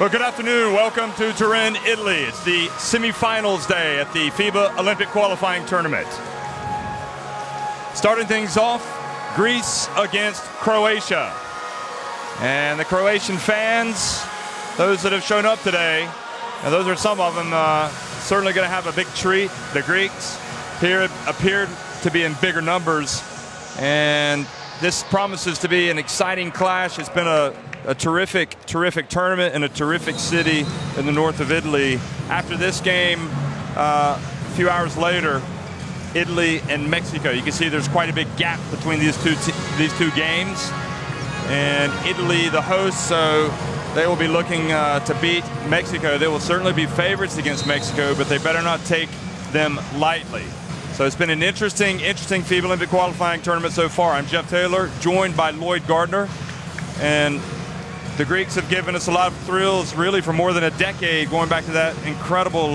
Well, good afternoon. Welcome to Turin, Italy. It's the semifinals day at the FIBA Olympic Qualifying Tournament. Starting things off, Greece against Croatia. And the Croatian fans, those that have shown up today, and those are some of them, certainly going to have a big treat. The Greeks here appeared to be in bigger numbers, and this promises to be an exciting clash. It's been a terrific tournament in a terrific city in the north of Italy. After this game, a few hours later, Italy and Mexico. You can see there's quite a big gap between these two games. And Italy, the host, so they will be looking to beat Mexico. They will certainly be favorites against Mexico, but they better not take them lightly. So it's been an interesting FIBA Olympic Qualifying Tournament so far. I'm Jeff Taylor, joined by Lloyd Gardner. And the Greeks have given us a lot of thrills, really, for more than a decade, going back to that incredible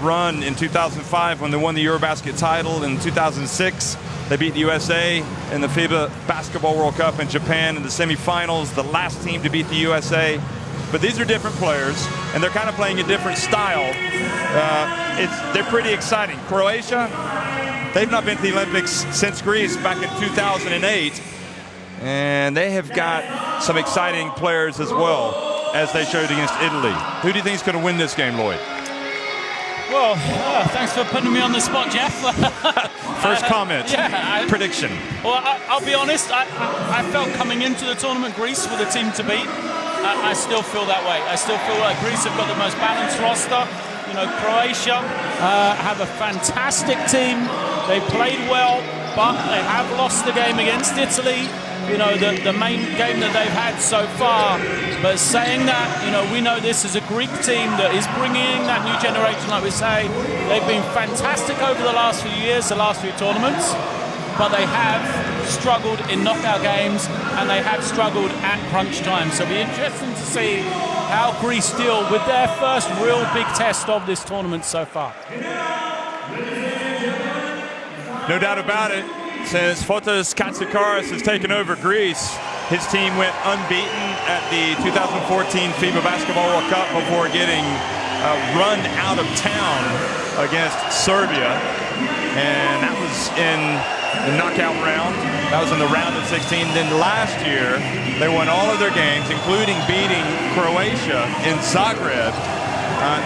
run in 2005 when they won the Eurobasket title. In 2006, they beat the USA in the FIBA Basketball World Cup in Japan in the semifinals, the last team to beat the USA. But these are different players, and they're kind of playing a different style. They're pretty exciting. Croatia, they've not been to the Olympics since Greece back in 2008. And they have got some exciting players as well, as they showed against Italy. Who do you think is going to win this game, Lloyd? Well, thanks for putting me on the spot, Jeff. First comment, prediction. Well, I'll be honest, I felt coming into the tournament Greece were the team to beat. I still feel that way. I still feel like Greece have got the most balanced roster. You know, Croatia have a fantastic team. They played well, but they have lost the game against Italy. You know, the main game that they've had so far. But saying that, you know, we know this is a Greek team that is bringing in that new generation, like we say. They've been fantastic over the last few years, the last few tournaments. But they have struggled in knockout games, and they have struggled at crunch time. So it'll be interesting to see how Greece deal with their first real big test of this tournament so far. No doubt about it. Since Fotis Katsikaris has taken over Greece, his team went unbeaten at the 2014 FIBA Basketball World Cup before getting run out of town against Serbia. And that was in the knockout round. That was in the round of 16. Then last year, they won all of their games, including beating Croatia in Zagreb.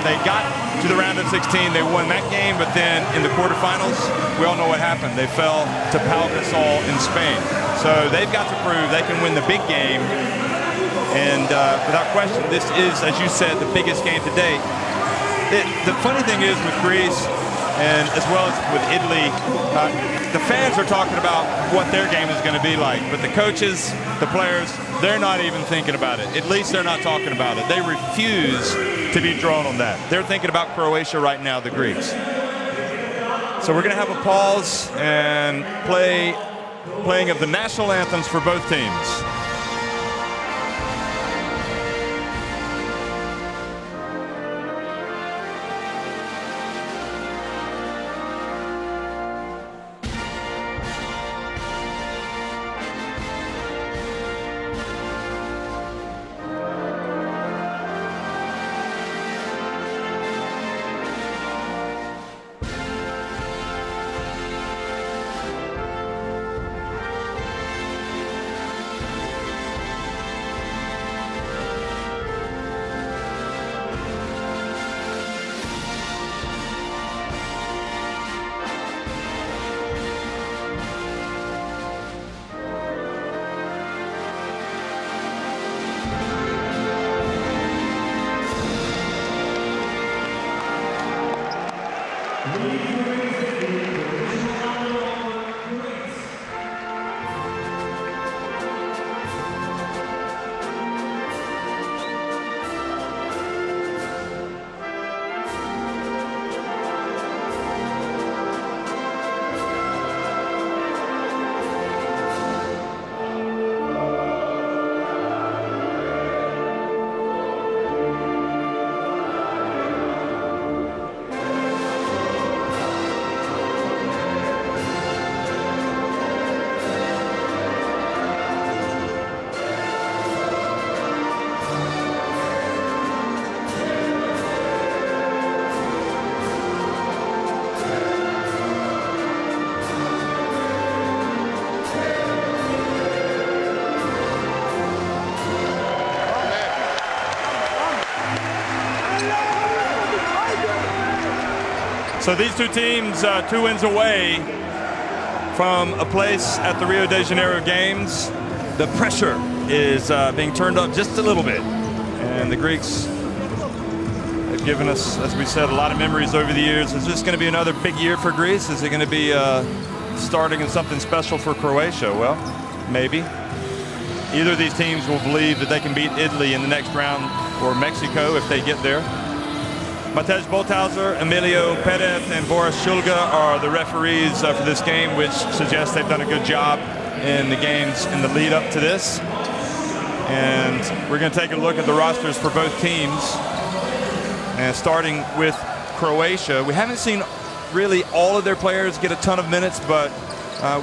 They got to the round of 16. They won that game, but then in the quarterfinals, we all know what happened. They fell to Pau Gasol in Spain. So they've got to prove they can win the big game. And without question, this is, as you said, the biggest game to date. The funny thing is with Greece, and as well as with Italy, the fans are talking about what their game is going to be like. But the coaches, the players, they're not even thinking about it. At least they're not talking about it. They refuse to be drawn on that. They're thinking about Croatia right now, the Greeks. So we're going to have a pause and playing of the national anthems for both teams. So these two teams, 2 wins away from a place at the Rio de Janeiro Games. The pressure is being turned up just a little bit. And the Greeks have given us, as we said, a lot of memories over the years. Is this going to be another big year for Greece? Is it going to be starting in something special for Croatia? Well, maybe. Either of these teams will believe that they can beat Italy in the next round, or Mexico if they get there. Matej Bolthauser, Emilio Perez, and Boris Shulga are the referees for this game, which suggests they've done a good job in the games in the lead up to this. And we're going to take a look at the rosters for both teams. And starting with Croatia, we haven't seen really all of their players get a ton of minutes, but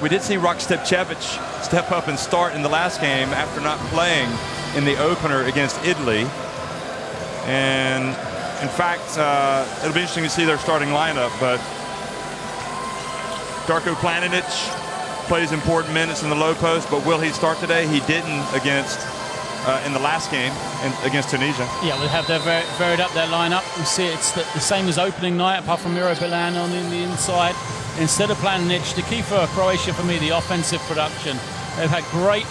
we did see Rok Stepčević step up and start in the last game after not playing in the opener against Italy. And in fact, it'll be interesting to see their starting lineup, but Darko Planinic plays important minutes in the low post, but will he start today? He didn't against in the last game against Tunisia. Yeah, we have varied up their lineup. We see it's the same as opening night, apart from Miro Bilan on the inside. Instead of Planinic, the key for Croatia for me, the offensive production. They've had great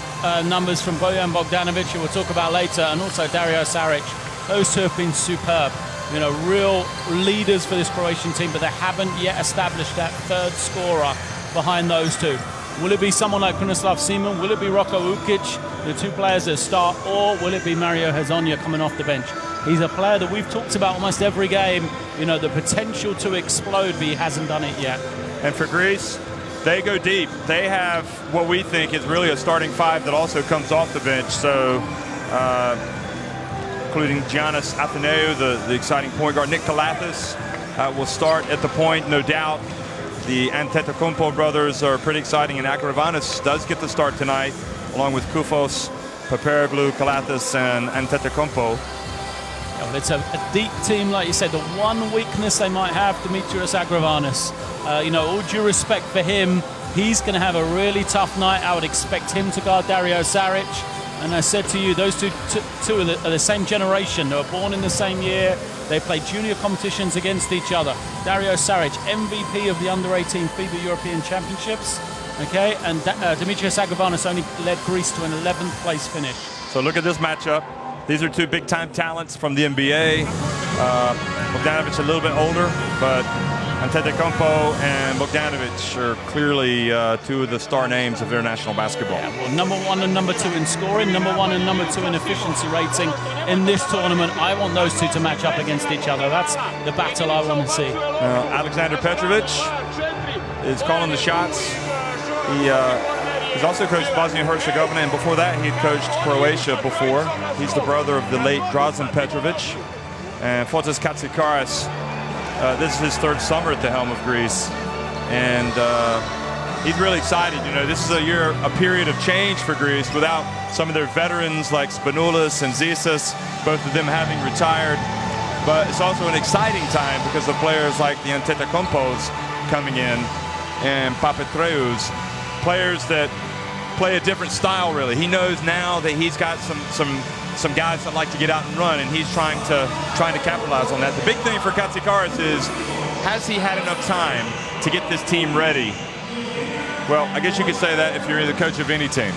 numbers from Bojan Bogdanovic, who we'll talk about later, and also Dario Saric. Those two have been superb. You know, real leaders for this Croatian team, but they haven't yet established that third scorer behind those two. Will it be someone like Krunoslav Simon? Will it be Roko Ukic, the two players that start, or will it be Mario Hezonja coming off the bench? He's a player that we've talked about almost every game, you know, the potential to explode, but he hasn't done it yet. And for Greece, they go deep. They have what we think is really a starting 5 that also comes off the bench. So, including Giannis Athaneu, the exciting point guard. Nick Kalathis will start at the point, no doubt. The Antetokounmpo brothers are pretty exciting, and Agravanis does get the start tonight, along with Koufos, Paparoglou, Kalathis, and Antetokounmpo. Yeah, well, it's a deep team, like you said. The one weakness they might have, Dimitrios Agravanis. You know, all due respect for him, he's going to have a really tough night. I would expect him to guard Dario Saric. And I said to you, those two are the same generation. They were born in the same year. They played junior competitions against each other. Dario Saric, MVP of the Under-18 FIBA European Championships. Okay, and Dimitrios Agravanis only led Greece to an 11th place finish. So look at this matchup. These are two big-time talents from the NBA. Bogdanovic a little bit older, but Antetokounmpo and Bogdanovic are clearly two of the star names of their national basketball. Yeah, well, number 1 and number 2 in scoring, number 1 and number 2 in efficiency rating in this tournament. I want those two to match up against each other. That's the battle I want to see. Alexander Petrovic is calling the shots. He's also coached Bosnia-Herzegovina, and before that he'd coached Croatia before. He's the brother of the late Drazen Petrovic. And Fotis Katsikaris, this is his 3rd summer at the helm of Greece, and he's really excited. You know, this is a period of change for Greece without some of their veterans like Spanoulis and Zisas, both of them having retired. But it's also an exciting time because of players like the Antetokounmpos coming in and Papatreous, players that play a different style. Really, he knows now that he's got some guys that like to get out and run, and he's trying to capitalize on that. The big thing for Katsikaris is, has he had enough time to get this team ready? Well, I guess you could say that if you're the coach of any team.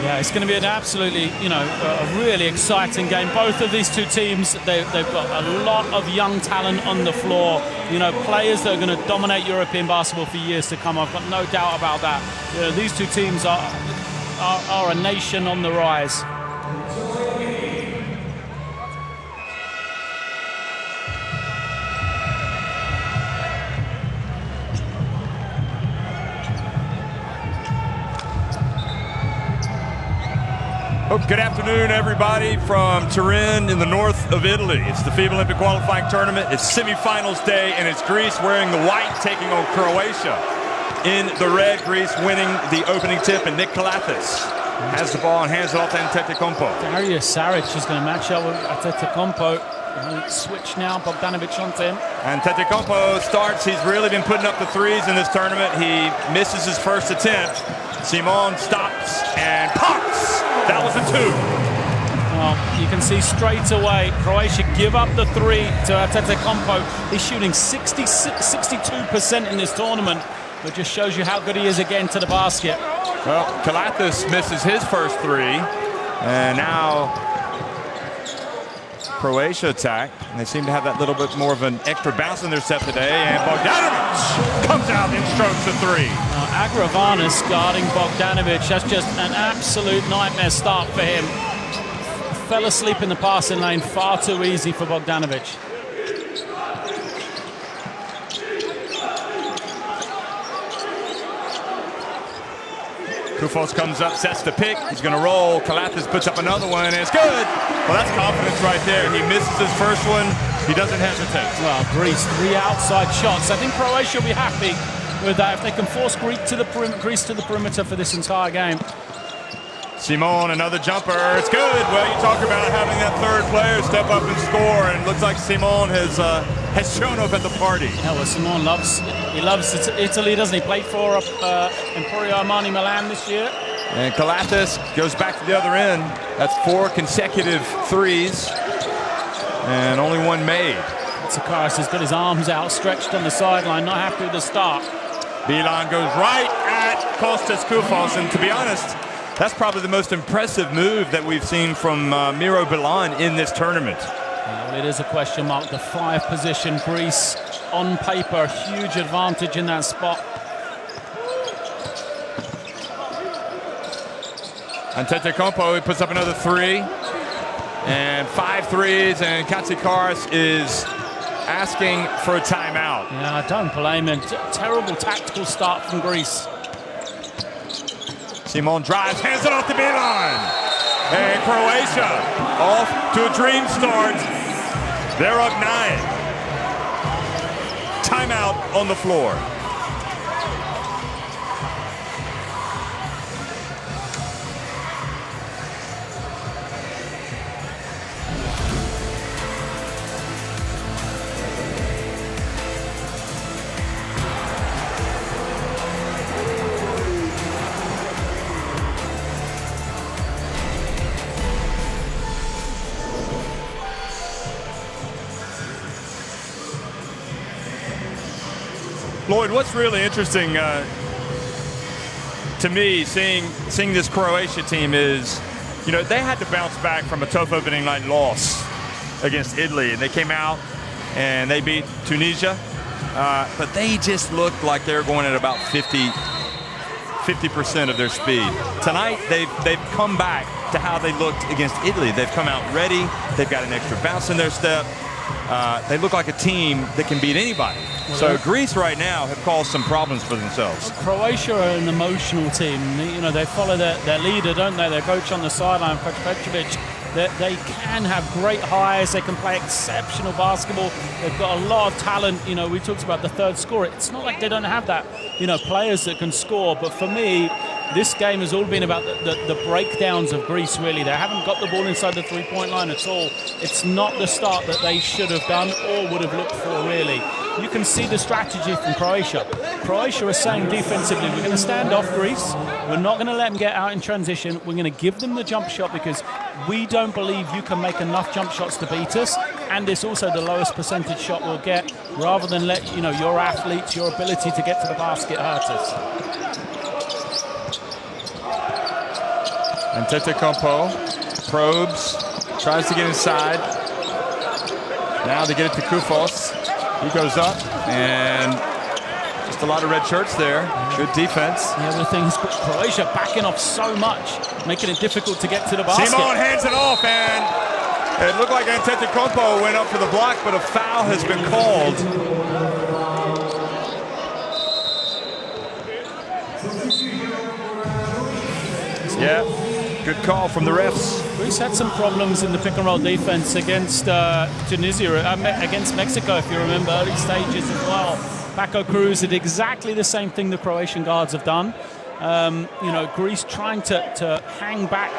Yeah, it's going to be an absolutely, you know, a really exciting game. Both of these two teams, they've got a lot of young talent on the floor. You know, players that are going to dominate European basketball for years to come. I've got no doubt about that. You know, these two teams are a nation on the rise. Good afternoon, everybody, from Turin in the north of Italy. It's the FIBA Olympic Qualifying Tournament. It's semifinals day, and it's Greece wearing the white taking on Croatia. In the red, Greece winning the opening tip, and Nick Kalathis has the ball and hands it off to Antetokounmpo. Dario Saric is going to match up with Antetokounmpo. Switch now, Bogdanovic on him. Antetokounmpo starts. He's really been putting up the threes in this tournament. He misses his first attempt. Simon stops and pops. That was a 2. Well, you can see straight away Croatia give up the 3 to Antetokounmpo. He's shooting 62% in this tournament, but just shows you how good he is again to the basket. Well, Kalathis misses his first 3, and now Croatia attack, and they seem to have that little bit more of an extra bounce in their set today, and Bogdanovic comes out and strokes a 3. Agravanis guarding Bogdanovic, that's just an absolute nightmare start for him. Fell asleep in the passing lane, far too easy for Bogdanovic. Koufos comes up, sets the pick. He's going to roll. Kalathis puts up another one, and it's good. Well, that's confidence right there. He misses his first one. He doesn't hesitate. Well, Greece, 3 outside shots. I think Croatia will be happy with that if they can force Greece to the perimeter for this entire game. Simon, another jumper. It's good. Well, you talk about having that third player step up and score, and it looks like Simon has shown up at the party. Yeah, well, Simon loves Italy, doesn't he? Played for Emporio Armani Milan this year. And Kalathis goes back to the other end. That's 4 consecutive 3s, and only 1 made. Tsakaris has got his arms outstretched on the sideline, not happy with the start. Bilan goes right at Kostas Koufos, and to be honest, that's probably the most impressive move that we've seen from Miro Bilan in this tournament. Well, it is a question mark. The 5 position, Greece on paper, huge advantage in that spot. Antetokounmpo, he puts up another 3, and 5 threes, and Katsikaris is asking for a timeout. Yeah, I don't blame him. Terrible tactical start from Greece. Simon drives, hands it off to Bilan. And Croatia off to a dream start. They're up 9. Timeout on the floor. Lloyd, what's really interesting to me seeing this Croatia team is, you know, they had to bounce back from a tough opening night loss against Italy, and they came out and they beat Tunisia, but they just looked like they were going at about 50% of their speed. Tonight, they've come back to how they looked against Italy. They've come out ready. They've got an extra bounce in their step. They look like a team that can beat anybody. So Greece right now have caused some problems for themselves. Croatia are an emotional team. You know, they follow their leader, don't they? Their coach on the sideline, Coach Petrovic. They can have great highs. They can play exceptional basketball. They've got a lot of talent. You know, we talked about the third scorer. It's not like they don't have that, you know, players that can score. But for me, this game has all been about the breakdowns of Greece, really. They haven't got the ball inside the three-point line at all. It's not the start that they should have done or would have looked for, really. You can see the strategy from Croatia. Croatia are saying defensively, we're going to stand off Greece. We're not going to let them get out in transition. We're going to give them the jump shot because we don't believe you can make enough jump shots to beat us. And it's also the lowest percentage shot we'll get, rather than let, you know, your athletes, your ability to get to the basket hurt us. Antetokounmpo probes, tries to get inside. Now they get it to Koufos. He goes up, and just a lot of red shirts there. Good defense. The other thing is Croatia backing off so much, making it difficult to get to the basket. Simon hands it off, and it looked like Antetokounmpo went up for the block, but a foul has been called. Yeah, good call from the refs. Greece had some problems in the pick-and-roll defense against Tunisia, against Mexico, if you remember, early stages as well. Paco Cruz did exactly the same thing the Croatian guards have done. You know, Greece trying to hang back,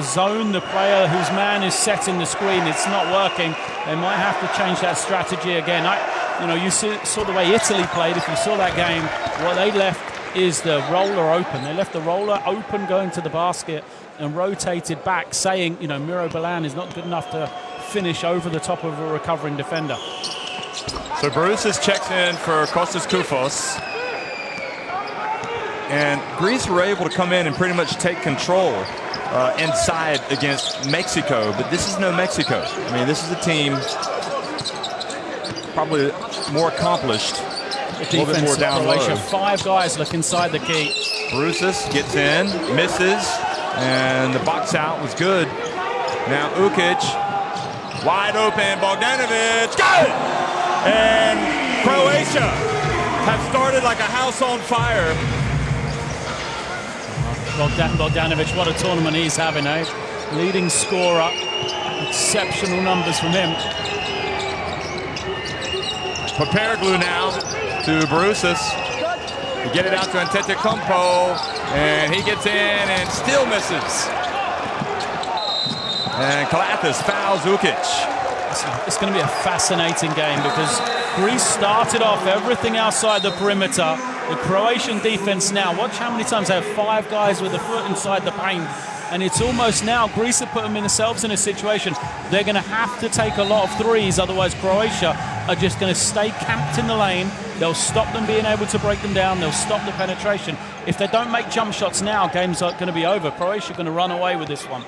zone the player whose man is setting the screen. It's not working. They might have to change that strategy again. You know, you saw the way Italy played. If you saw that game, what they left is the roller open. They left the roller open going to the basket, and rotated back, saying, you know, Miro Balan is not good enough to finish over the top of a recovering defender. So Baroussis checks in for Kostas Koufos. And Greece were able to come in and pretty much take control inside against Mexico, but this is no Mexico. I mean, this is a team probably more accomplished, a little bit more down low. 5 guys look inside the key. Baroussis gets in, misses, and the box out was good. Now Ukic, wide open, Bogdanovic, good! And Croatia have started like a house on fire. Bogdanovic, what a tournament he's having, eh? Leading scorer, exceptional numbers from him. Papairglou now to Baroussis. You get it out to Antetokounmpo, and he gets in and still misses. And Kalathis fouls Ukic. It's going to be a fascinating game because Greece started off everything outside the perimeter. The Croatian defense now, watch how many times they have 5 guys with a foot inside the paint. And it's almost now, Greece have put themselves in a situation, they're going to have to take a lot of threes, otherwise Croatia are just going to stay camped in the lane. They'll stop them being able to break them down, they'll stop the penetration. If they don't make jump shots now, games are going to be over. Croatia are going to run away with this one.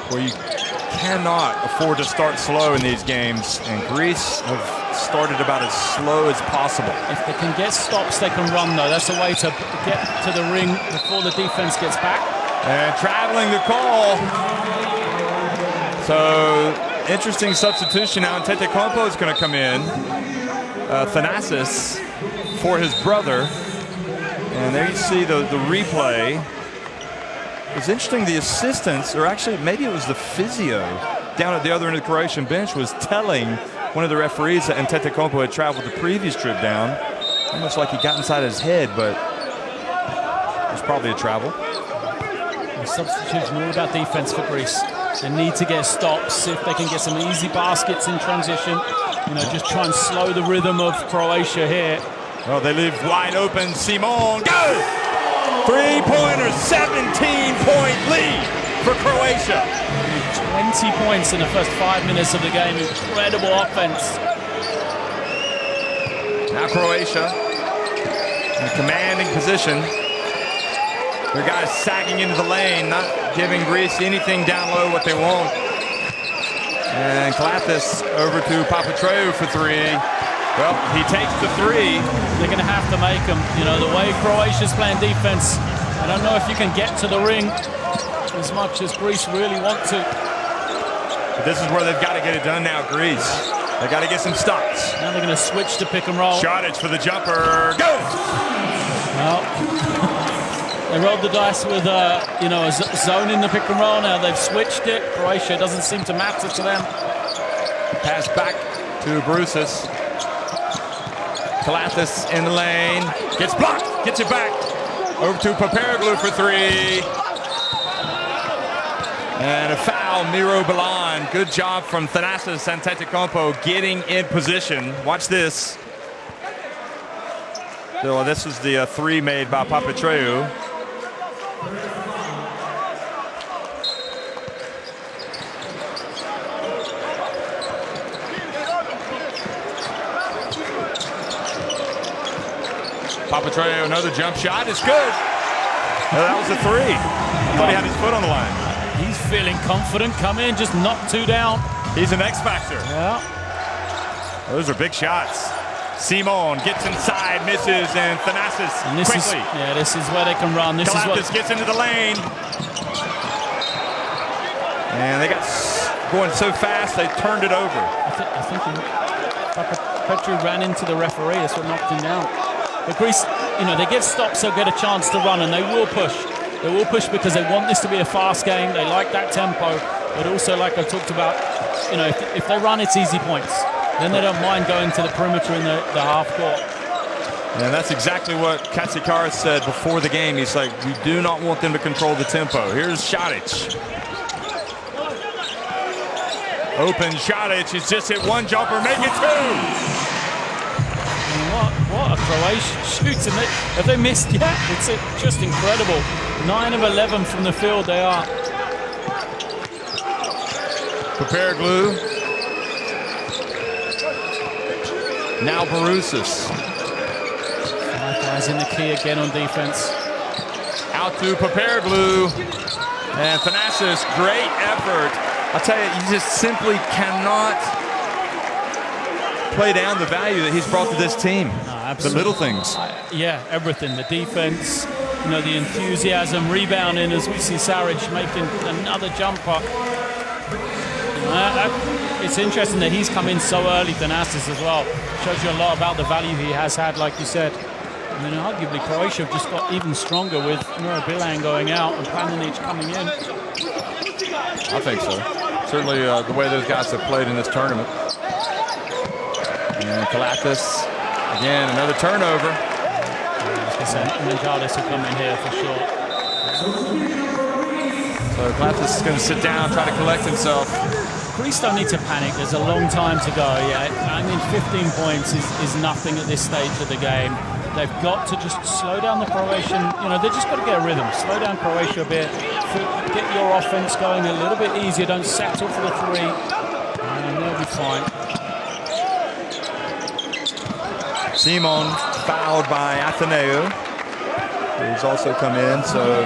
Well, you cannot afford to start slow in these games, and Greece have started about as slow as possible. If they can get stops, they can run, though. That's a way to get to the ring before the defense gets back. And traveling the call. So, interesting substitution now. Antetokounmpo is going to come in. Thanasis for his brother. And there you see the replay. It's interesting, the assistants, or actually maybe it was the physio down at the other end of the Croatian bench, was telling one of the referees that Antetokounmpo had traveled the previous trip down. Almost like he got inside his head, but it was probably a travel. The substitution all about defense for Greece. They need to get stops, see if they can get some easy baskets in transition. You know, just try and slow the rhythm of Croatia here. Well, they leave wide open. Simon, go! 3-pointer, 17-point lead for Croatia. 20 points in the first 5 minutes of the game. Incredible offense. Now Croatia in a commanding position. Their guys sagging into the lane, not giving Greece anything down low what they want. And Kalathis over to Papatreu for 3. Well, he takes the 3. They're going to have to make them. You know, the way Croatia's playing defense, I don't know if you can get to the ring as much as Greece really want to. But this is where they've got to get it done now, Greece. They've got to get some stops. Now they're going to switch to pick and roll. Šarić for the jumper. Go! Well, they rolled the dice with, you know, a zone in the pick and roll. Now they've switched it. Croatia doesn't seem to matter to them. Pass back to Baroussis. Kalathis in the lane. Gets blocked. Gets it back. Over to Papairglou for 3. And a foul, Miro Balan. Good job from Thanasis Antetokounmpo getting in position. Watch this. So this is the 3 made by Papatreu. Papatreu, another jump shot. It's good. Well, that was a 3. I thought he had his foot on the line. He's feeling confident. Come in, just knock 2 down. He's an X factor. Yeah. Those are big shots. Simon gets inside, misses, and Thanasis quickly. This is where they can run. Kalathis gets into the lane. And they got going so fast, they turned it over. I think Papatreu ran into the referee. That's what knocked him down. But Greece, you know, they get stops, they'll get a chance to run, and they will push. They will push because they want this to be a fast game. They like that tempo, but also, like I talked about, you know, if they run, it's easy points. Then they don't mind going to the perimeter in the half court. And that's exactly what Katsikaris said before the game. He's like, we do not want them to control the tempo. Here's Šarić. Open Šarić. He's just hit 1 jumper, make it 2. What Croatian shooting. Have they missed yet? It's just incredible. 9 of 11 from the field they are. Prepare glue. Now Barousas. 5 guys in the key again on defense. Out to Prepare glue. And Thanasis, great effort. I'll tell you, you just simply cannot play down the value that he's brought to this team. No, the little things. Yeah, everything. The defense, you know, the enthusiasm, rebounding as we see Saric making another jumper. It's interesting that he's come in so early, Thanasis as well. Shows you a lot about the value he has had, like you said. I mean, arguably Croatia have just got even stronger with Bilan going out and Planinic coming in. I think so. Certainly the way those guys have played in this tournament. And Kalatis, again, another turnover. Menjalis will come in here for sure. So Kalatis is going to sit down, try to collect himself. Greece don't need to panic. There's a long time to go. Yeah, I mean, 15 points is nothing at this stage of the game. They've got to just slow down the Croatian. You know, they've just got to get a rhythm. Slow down Croatia a bit. Get your offense going a little bit easier. Don't settle for the 3. And they'll be fine. Simon fouled by Atheneu, who's also come in. So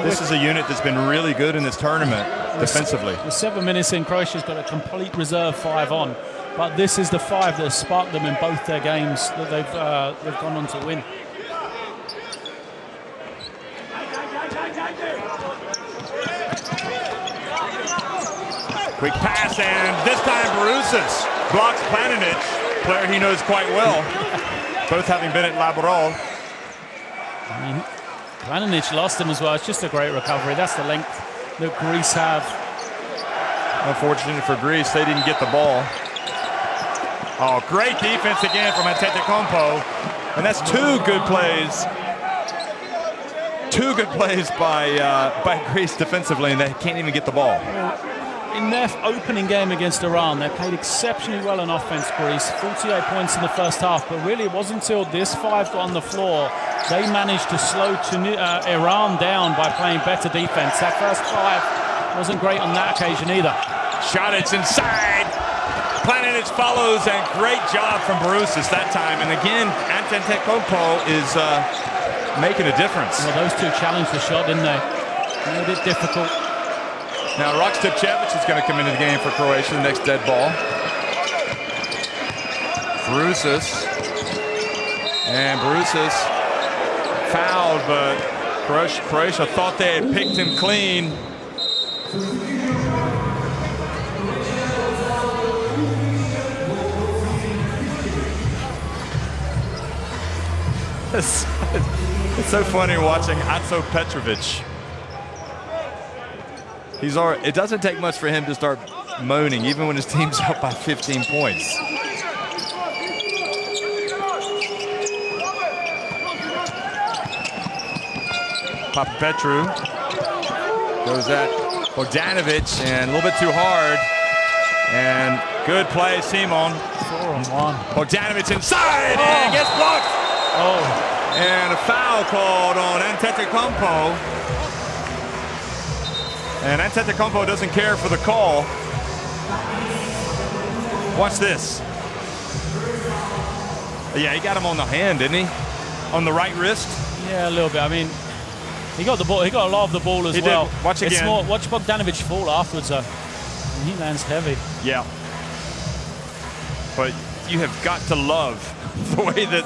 this is a unit that's been really good in this tournament defensively. With 7 minutes in, Croatia's got a complete reserve 5 on. But this is the 5 that has sparked them in both their games that they've gone on to win. Quick pass, and this time Barousas blocks Planinic, player he knows quite well, both having been at Laboral. I mean, Planinic lost him as well. It's just a great recovery. That's the length that Greece have. Unfortunate for Greece, they didn't get the ball. Oh, great defense again from Antetokounmpo. And that's 2 good plays. 2 good plays by Greece defensively, and they can't even get the ball. In their opening game against Iran, they played exceptionally well on offense, Greece. 48 points in the first half, but really it wasn't until this 5 got on the floor they managed to slow Iran down by playing better defense. That first 5 wasn't great on that occasion either. Shot, it's inside. Planinic follows, and great job from Barousas that time. And again, Antetokounmpo is making a difference. Well, those 2 challenged the shot, didn't they? Made it difficult. Now Rokstepcevic is going to come into the game for Croatia, the next dead ball. Barousas. And Barousas fouled, but Croatia thought they had picked him clean. It's so funny watching Atso Petrovic. It doesn't take much for him to start moaning, even when his team's up by 15 points. Papapetru goes at Bogdanovic, and a little bit too hard. And good play, Simon. 4-on-1. Bogdanovic inside, and gets blocked. Oh. And a foul called on Antetokounmpo. And Antetokounmpo doesn't care for the call. Watch this. Yeah, he got him on the hand, didn't he? On the right wrist. Yeah, a little bit. I mean, he got the ball. He got a lot of the ball as well. Did. Watch again. It's more, watch Bogdanovic fall afterwards, though. And he lands heavy. Yeah. But you have got to love the way that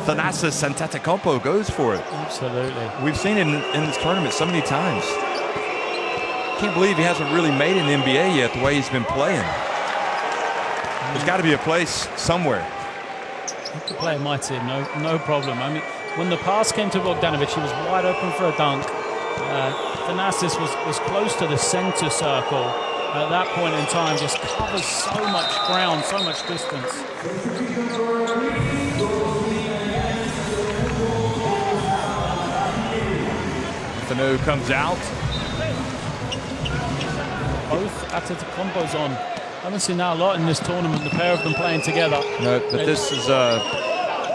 Thanasis Antetokounmpo goes for it. Absolutely. We've seen it in this tournament so many times. Can't believe he hasn't really made it in the NBA yet the way he's been playing. There's got to be a place somewhere. He could play in my team, no problem. I mean, when the pass came to Bogdanovic, he was wide open for a dunk. Thanasis was close to the center circle at that point in time, just covers so much ground, so much distance. Fanu comes out. Both Antetokounmpo's on. I haven't seen that a lot in this tournament, the pair of them playing together. No, but this is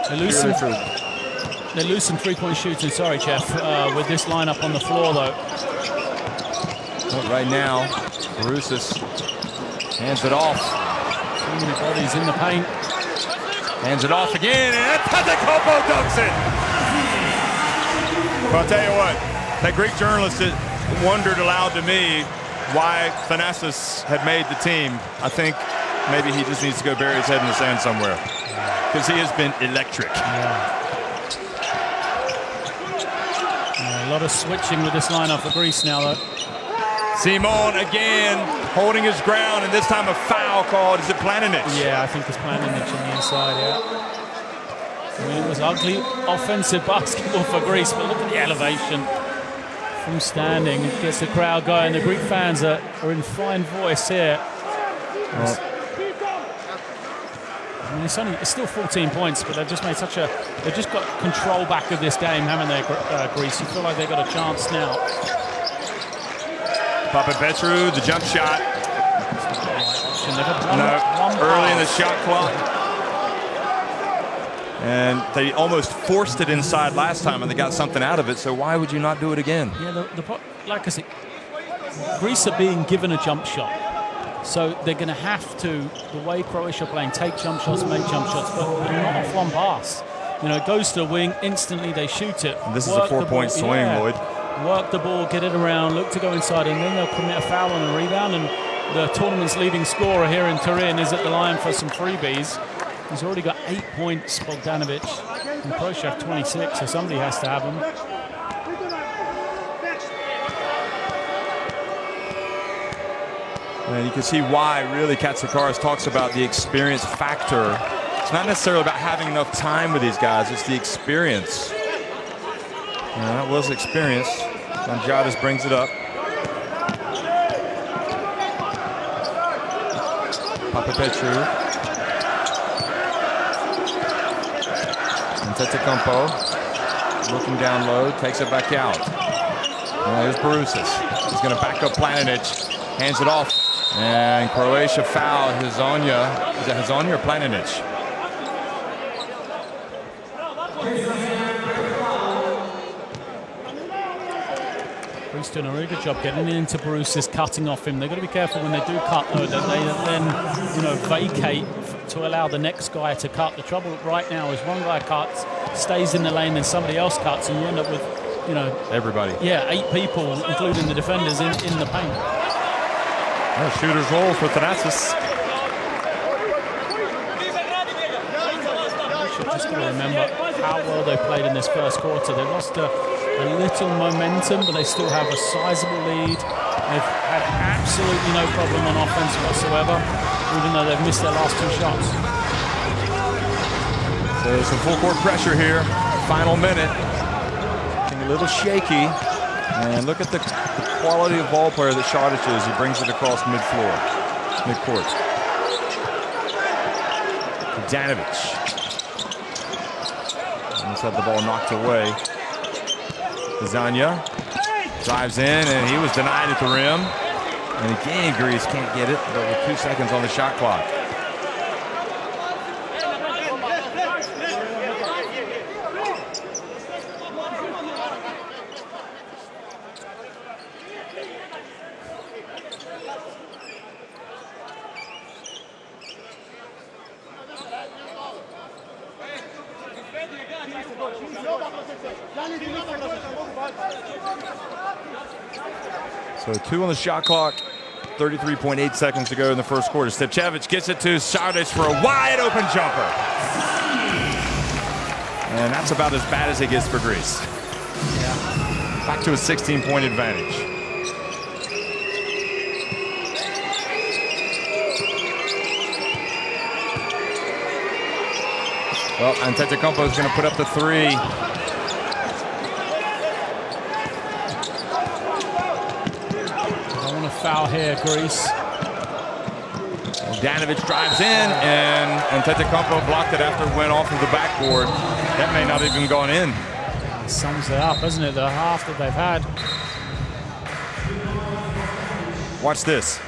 They're losing three-point shooting, sorry, Jeff, with this lineup on the floor, though. But right now, Barousas hands it off. Too many bodies in the paint. Hands it off again, and Antetokounmpo dunks it. But I'll tell you what, that Greek journalist wondered aloud to me why Thanasis had made the team. I think maybe he just needs to go bury his head in the sand somewhere, because he has been electric. A lot of switching with this lineup for Greece now, though. Simon again holding his ground, and this time a foul called. Is it Planinic? Yeah, I think it's Planinic on the inside, yeah. I mean, it was ugly offensive basketball for Greece, but look at the elevation from standing. It gets the crowd going. The Greek fans are in fine voice here. I mean, it's still 14 points, but they've just made they've just got control back of this game, haven't they, Greece? You feel like they've got a chance now. Papapetru, the jump shot. Early in the shot clock. And they almost forced it inside last time, and they got something out of it, so why would you not do it again? Yeah, like I said, Greece are being given a jump shot. So they're going to have to, the way Croatia are playing, take jump shots, make jump shots, but not off one pass. You know, it goes to the wing, instantly they shoot it. And this is a 4-point swing, Lloyd. Work the ball, get it around, look to go inside, and then they'll commit a foul on a rebound. And the tournament's leading scorer here in Turin is at the line for some freebies. He's already got 8 points, Bogdanovic. And Croatia have 26, so somebody has to have them. And you can see why, really, Katsikaris talks about the experience factor. It's not necessarily about having enough time with these guys, it's the experience. And that was experience. Gonzalez brings it up. Papapetru. Antetokounmpo looking down low, takes it back out. And there's Barousas. He's going to back up Planinic. Hands it off. And Croatia fouled Hazonia. Is it Hazonia or Planinic? Greece doing a really good job getting into Barousas, cutting off him. They've got to be careful when they do cut, though, that they then, vacate to allow the next guy to cut. The trouble right now is one guy cuts, stays in the lane, then somebody else cuts, and you end up with, everybody. Yeah, 8 people, including the defenders, in the paint. Well, shooter's roll for Thanasis. Just got to remember how well they played in this first quarter. They lost a little momentum, but they still have a sizable lead. They've had absolutely no problem on offense whatsoever, even though they've missed their last 2 shots. So some full court pressure here. Final minute. Getting a little shaky. And look at the quality of ball player that Šarić is. He brings it across midcourt. Bogdanovic. Almost had the ball knocked away. Zanya drives in, and he was denied at the rim. And again, Greece can't get it, but with 2 seconds on the shot clock. So 2 on the shot clock, 33.8 seconds to go in the first quarter. Stepčević gets it to Šarić for a wide open jumper. And that's about as bad as it gets for Greece. Yeah. Back to a 16-point advantage. Well, Antetokounmpo is going to put up the 3. Foul here, Greece. Bogdanovic drives in, and Antetokounmpo blocked it after it went off of the backboard. That may not have even gone in. It sums it up, doesn't it? The half that they've had. Watch this.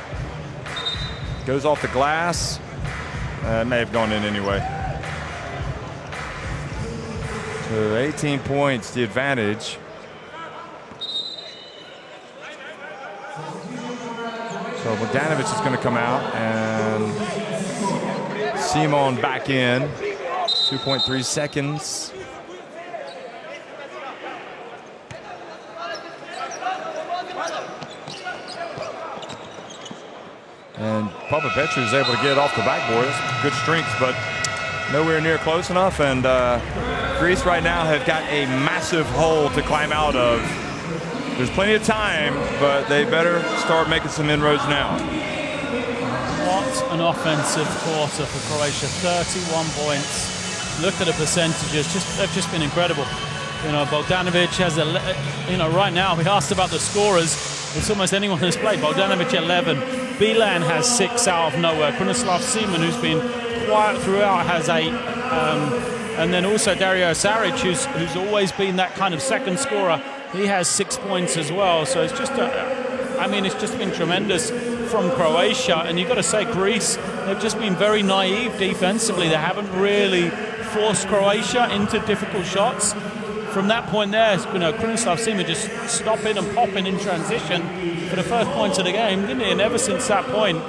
Goes off the glass. It may have gone in anyway. So 18 points, the advantage. So Bogdanovic is going to come out and Simon back in. 2.3 seconds. And Petru is able to get it off the backboard. That's good strength, but nowhere near close enough. And Greece right now have got a massive hole to climb out of. There's plenty of time, but they better start making some inroads now. What an offensive quarter for Croatia. 31 points. Look at the percentages. They've just been incredible. You know, Bogdanovic has right now, we asked about the scorers. It's almost anyone who's played. Bogdanovic 11. Bilan has 6 out of nowhere. Krunoslav Seaman, who's been quiet throughout, has 8. And then also Dario Saric, who's always been that kind of second scorer. He has 6 points as well. So it's just it's just been tremendous from Croatia. And you've got to say, Greece, they've just been very naive defensively. They haven't really forced Croatia into difficult shots. From that point there, Krunoslav Seaman just stopping and popping in transition for the first points of the game, didn't he? And ever since that point,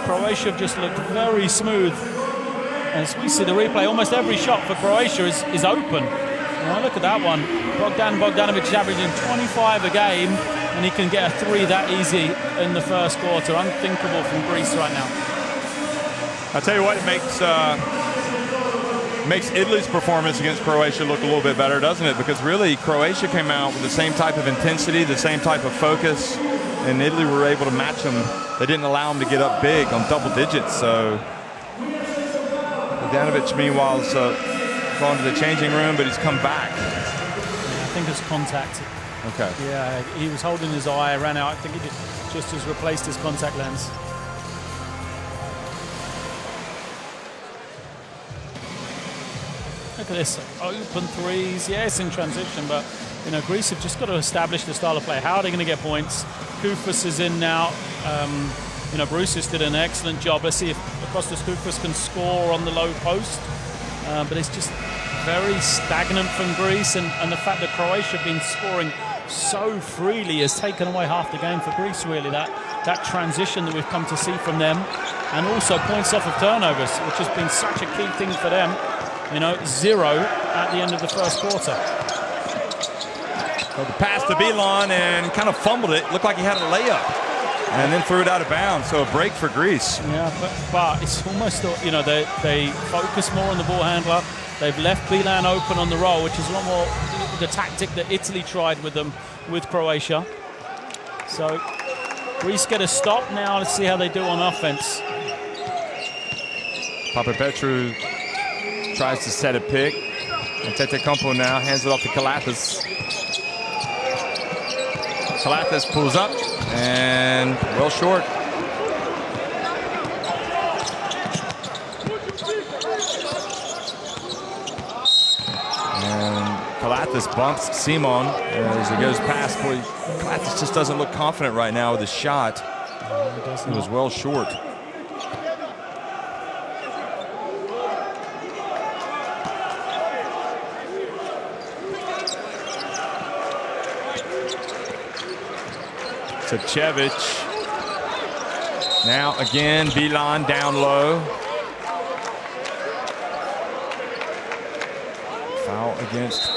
Croatia have just looked very smooth. As we see the replay, almost every shot for Croatia is open. Now look at that one. Bogdanovic is averaging 25 a game, and he can get a 3 that easy in the first quarter. Unthinkable from Greece right now. I'll tell you what, it makes Italy's performance against Croatia look a little bit better, doesn't it? Because really, Croatia came out with the same type of intensity, the same type of focus, and Italy were able to match them. They didn't allow them to get up big on double digits. So Bogdanovic, meanwhile, is gone to the changing room, but he's come back. Yeah, I think it's contact. Okay. Yeah, he was holding his eye, ran out. I think he just has replaced his contact lens. Look at this, open threes. Yes, in transition, but Greece have just got to establish the style of play. How are they going to get points? Koufos is in now. Brusis did an excellent job. Let's see if Kostas Koufos can score on the low post. But it's just very stagnant from Greece, and the fact that Croatia have been scoring so freely has taken away half the game for Greece, really. That transition that we've come to see from them, and also points off of turnovers, which has been such a key thing for them. 0 at the end of the first quarter. So the pass to Bilan and kind of fumbled it. Looked like he had a layup and then threw it out of bounds. So a break for Greece. Yeah, but it's almost, they focus more on the ball handler. They've left Bilan open on the roll, which is a lot more the tactic that Italy tried with them, with Croatia. So Greece get a stop now. Let's see how they do on offense. Petru tries to set a pick. And Antetokounmpo now hands it off to Kalathis. Kalathis pulls up and well short. And Kalathis bumps Simon as he goes past. Boy, Kalathis just doesn't look confident right now with his shot. It was well short. Tevcevic. Now again, Bilan down low. Foul against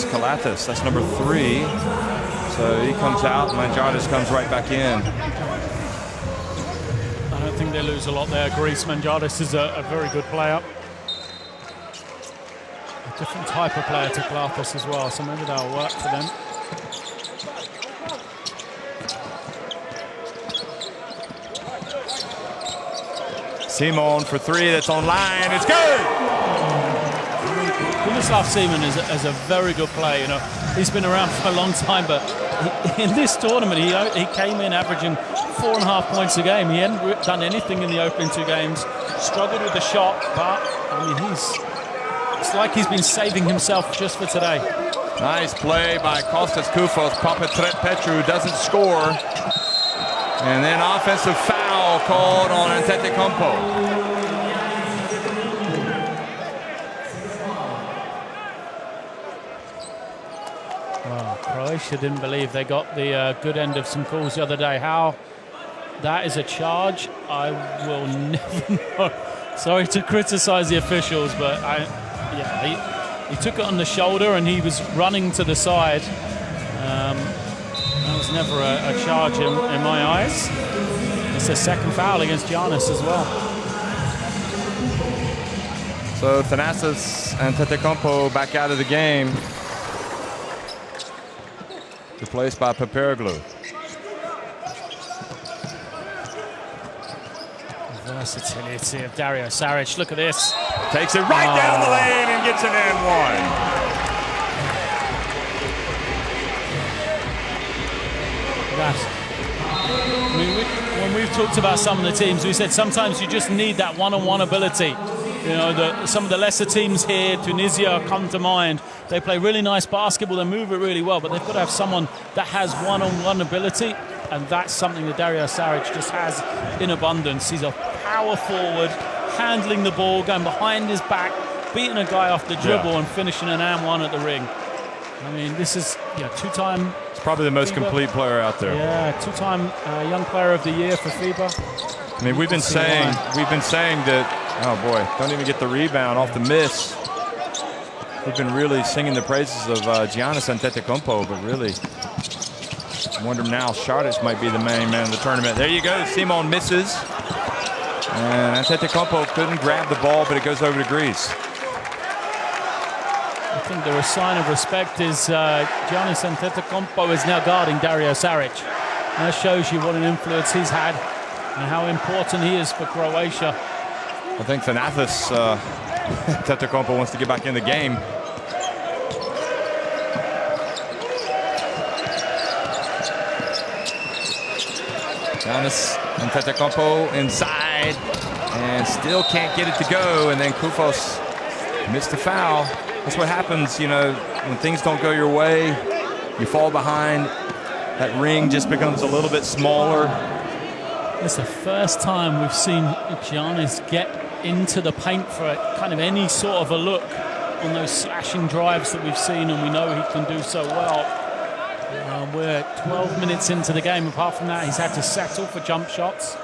Kalathis. That's number 3. So he comes out, Mangiardis comes right back in. I don't think they lose a lot there, Greece. Mangiardis is a very good player. Different type of player to Kalathis as well, so maybe that'll work for them. Simon for 3, that's online, it's good! Krunoslav Seaman is a very good player. He's been around for a long time, but in this tournament he came in averaging 4.5 points a game. He hadn't done anything in the opening 2 games, struggled with the shot, but it's like he's been saving himself just for today. Nice play by Kostas Koufos. Petru doesn't score. And then offensive foul called on Antetokounmpo. Croatia didn't believe they got the good end of some calls the other day. How that is a charge, I will never know. Sorry to criticize the officials, but he took it on the shoulder and he was running to the side. That was never a charge in my eyes. It's a second foul against Giannis as well. So Thanasis and Antetokounmpo back out of the game. Replaced by Paparoglou. Versatility of Dario Saric. Look at this. Takes it right down the lane and gets an and one. I mean, when we've talked about some of the teams, we said sometimes you just need that one-on-one ability. You know, some of the lesser teams here, Tunisia come to mind. They play really nice basketball, they move it really well, but they've got to have someone that has one-on-one ability, and that's something that Dario Saric just has in abundance. He's a power forward, handling the ball, going behind his back, beating a guy off the dribble and finishing an and one at the ring. I mean, this is two-time... It's probably the most complete player out there. Yeah, two-time Young Player of the Year for FIBA. I mean, we've been saying that, oh boy, don't even get the rebound off the miss. We've been really singing the praises of Giannis Antetokounmpo, but really, I wonder now Saric might be the main man of the tournament. There you go, Simon misses. And Antetokounmpo couldn't grab the ball, but it goes over to Greece. I think the sign of respect is Giannis Antetokounmpo is now guarding Dario Saric. And that shows you what an influence he's had and how important he is for Croatia. I think Thanasis Antetokounmpo wants to get back in the game. Giannis Antetokounmpo inside and still can't get it to go, and then Koufos missed the foul. That's what happens, you know, when things don't go your way, you fall behind, that ring just becomes a little bit smaller. It's the first time we've seen Giannis get into the paint for kind of any sort of a look on those slashing drives that we've seen, and we know he can do so well. We're 12 minutes into the game. Apart from that, he's had to settle for jump shots.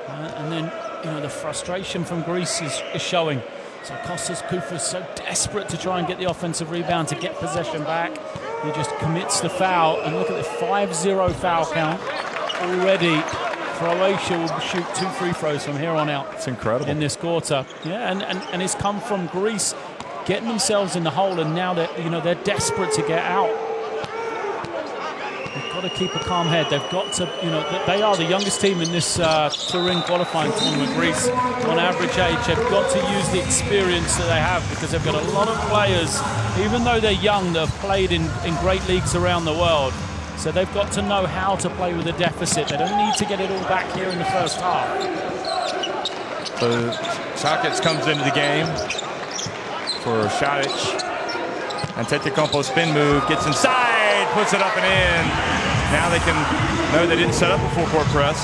And then, you know, the frustration from Greece is showing. So Kostas Koufos so desperate to try and get the offensive rebound to get possession back. He just commits the foul, and look at the 5-0 foul count already. Croatia will shoot 2 free throws from here on out. It's incredible in this quarter. Yeah, and it's come from Greece getting themselves in the hole, and now they're desperate to get out. They've got to keep a calm head. They've got to, they are the youngest team in this Turin qualifying tournament. Greece, on average age, they've got to use the experience that they have, because they've got a lot of players, even though they're young, that have played in great leagues around the world. So they've got to know how to play with a deficit. They don't need to get it all back here in the first half. So Šakić comes into the game for Šakić. Antetokounmpo spin move, gets inside, puts it up and in. Now they can know they didn't set up a full court press.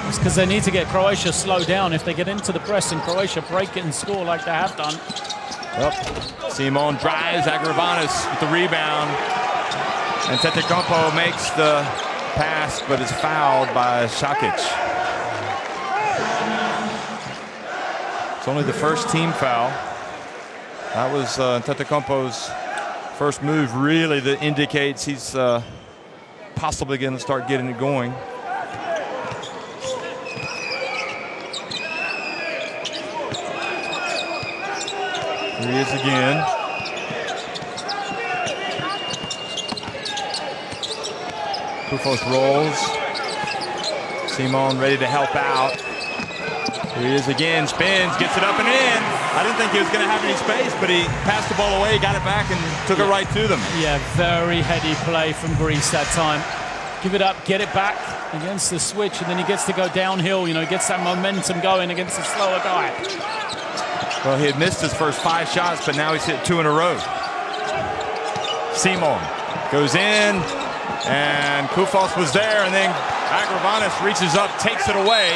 It's because they need to get Croatia slowed down. If they get into the press and Croatia break it and score like they have done. Well, Simon drives, Agravanis with the rebound. Antetokounmpo makes the pass, but is fouled by Šakić. It's only the first team foul. That was Antetokounmpo's first move, really, that indicates he's possibly going to start getting it going. Here he is again. Koufos rolls. Simon ready to help out. Here he is again, spins, gets it up and in. I didn't think he was going to have any space, but he passed the ball away, got it back, and took it right to them. Yeah, very heady play from Greece that time. Give it up, get it back against the switch, and then he gets to go downhill. He gets that momentum going against the slower guy. Well, he had missed his first 5 shots, but now he's hit 2 in a row. Simon goes in, and Koufos was there, and then Agravanis reaches up, takes it away,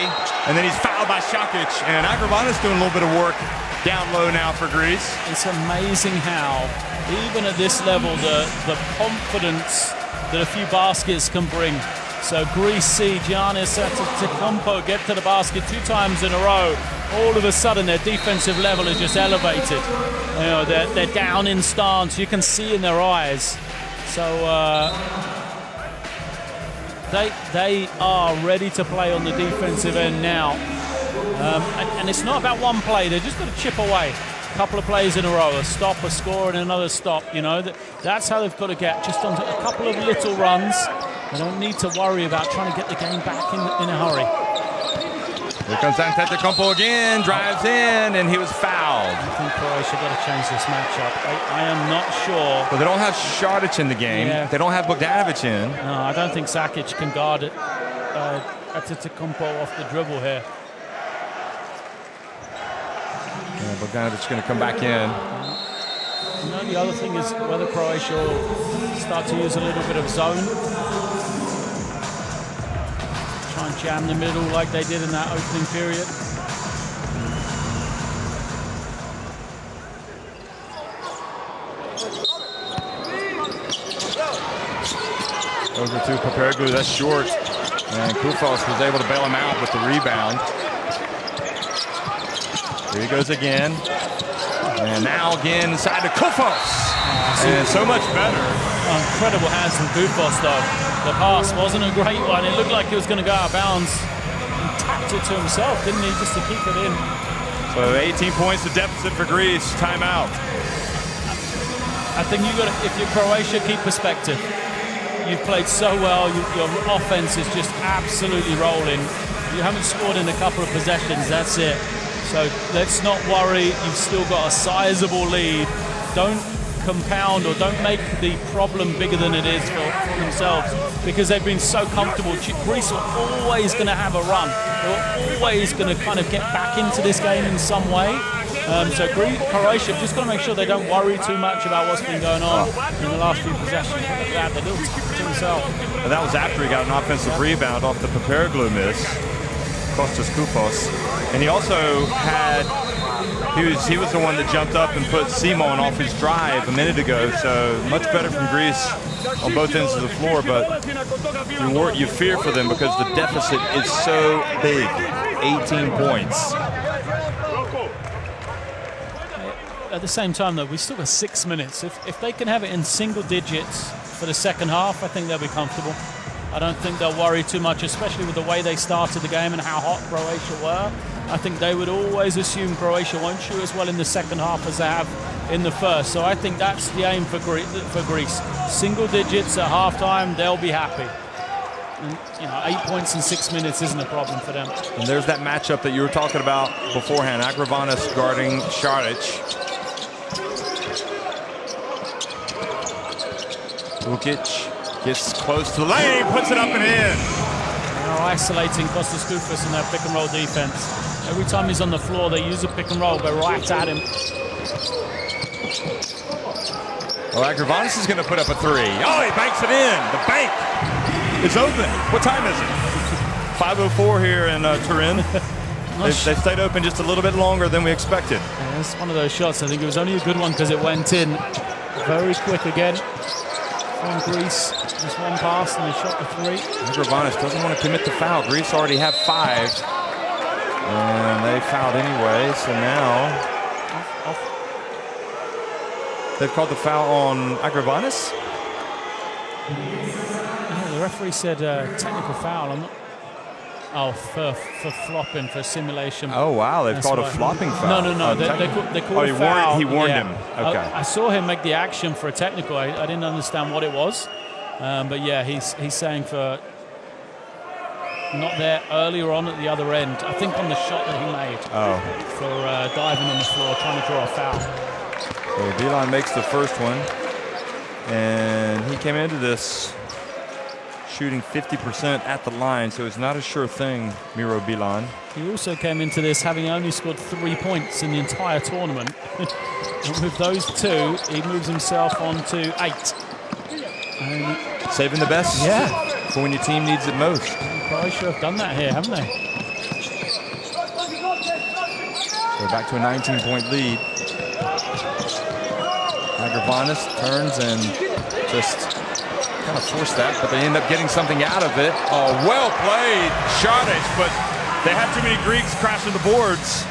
and then he's fouled by Šakić. And Agravanis doing a little bit of work Down low now for Greece. It's amazing how, even at this level, the confidence that a few baskets can bring. So Greece see Giannis Antetokounmpo get to the basket 2 times in a row. All of a sudden, their defensive level is just elevated. You know, they're down in stance. You can see in their eyes. So they are ready to play on the defensive end now. And it's not about one play. They're just going to chip away. A couple of plays in a row, a stop, a score, and another stop. You know, that's how they've got to get just onto a couple of little runs. They don't need to worry about trying to get the game back in a hurry. Here comes Antetokounmpo again, drives in, and he was fouled. I think Croatia got to change this matchup. I am not sure. But they don't have Šarić in the game. Yeah. They don't have Bogdanović in. No, I don't think Sakic can guard it. Antetokounmpo off the dribble here. Yeah, Bogdanović going to come back in. You know, the other thing is whether Croatia will start to use a little bit of zone. Try and jam the middle like they did in that opening period. Over to Papareglu, that's short. And Koufos was able to bail him out with the rebound. Here he goes again. And now again inside to Koufos. And so much better. Incredible hands from Koufos though. The pass wasn't a great one. It looked like it was going to go out of bounds. He tapped it to himself, didn't he, just to keep it in. So 18 points of deficit for Greece. Timeout. I think you got to, if you're Croatia, keep perspective. You've played so well. Your offense is just absolutely rolling. You haven't scored in a couple of possessions. That's it. So let's not worry. You've still got a sizable lead. Don't compound or don't make the problem bigger than it is for themselves, because they've been so comfortable. Greece are always going to have a run. They're always going to kind of get back into this game in some way. So Croatia just got to make sure they don't worry too much about what's been going on in the last few possessions. Look at that, the little tap to himself. And that was after he got an offensive rebound off the Papareglu miss. Kostas Koufos. And he also had, he was the one that jumped up and put Simon off his drive a minute ago. So much better from Greece on both ends of the floor, but you fear for them because the deficit is so big, 18 points. At the same time, though, we still got 6 minutes. If they can have it in single digits for the second half, I think they'll be comfortable. I don't think they'll worry too much, especially with the way they started the game and how hot Croatia were. I think they would always assume Croatia won't shoot as well in the second half as they have in the first. So I think that's the aim for Greece. Single digits at halftime, they'll be happy. And, 8 points in 6 minutes isn't a problem for them. And there's that matchup that you were talking about beforehand. Agravanis guarding Šarić. Vukic gets close to the lane, puts it up and in. They're isolating Kostas Koufos in their pick and roll defense. Every time he's on the floor, they use a pick and roll, go right at him. Well, Agravanis is going to put up a three. Oh, he banks it in. The bank is open. What time is it? 5:04 here in Turin. They stayed open just a little bit longer than we expected. Yeah, it's one of those shots. I think it was only a good one because it went in very quick again. From Greece, just one pass and they shot the three. Agravanis doesn't want to commit the foul. Greece already have 5. And they fouled anyway, so now they've called the foul on Agravanis? Yeah, the referee said technical foul. I'm not. Oh, for flopping, for simulation. Oh, wow, they've called a flopping foul. No. They called a foul. He warned him. Okay. I saw him make the action for a technical. I didn't understand what it was. But yeah, he's saying for not there earlier on at the other end. I think on the shot that he made. Oh. For diving on the floor, trying to draw a foul. So Bilan makes the first one. And he came into this shooting 50% at the line, so it's not a sure thing, Miro Bilan. He also came into this having only scored 3 points in the entire tournament. And with those 2, he moves himself on to 8. And saving the best? Yeah. For when your team needs it most. Croatia have done that here, haven't they? So back to a 19-point lead. Agravanis turns and just kind of forced that, but they end up getting something out of it. Oh, well played, Šarić, but they had too many Greeks crashing the boards.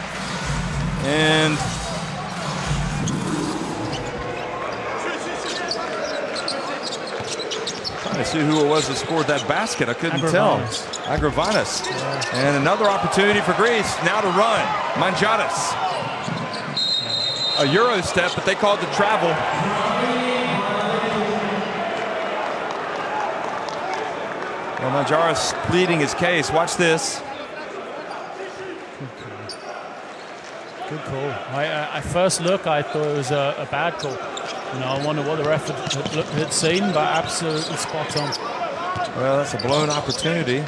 And trying to see who it was that scored that basket. I couldn't tell. Agravanis. Yeah. And another opportunity for Greece now to run. Mangiadis. A Euro step, but they called the travel. Well, Mangiadis pleading his case. Watch this. Good call. At first look, I thought it was a bad call. You know, I wonder what the ref had seen, but absolutely spot on. Well, that's a blown opportunity.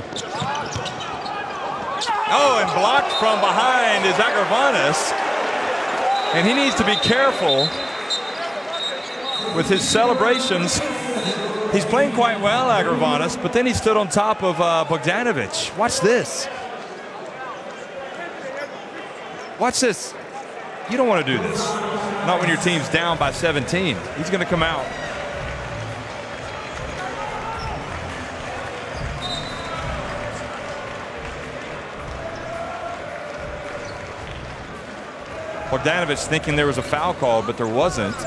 Oh, and blocked from behind is Agravanis. And he needs to be careful with his celebrations. He's playing quite well, Agravanis, but then he stood on top of Bogdanovic. Watch this. Watch this. You don't want to do this. Not when your team's down by 17. He's going to come out. Bogdanovic thinking there was a foul call, but there wasn't. They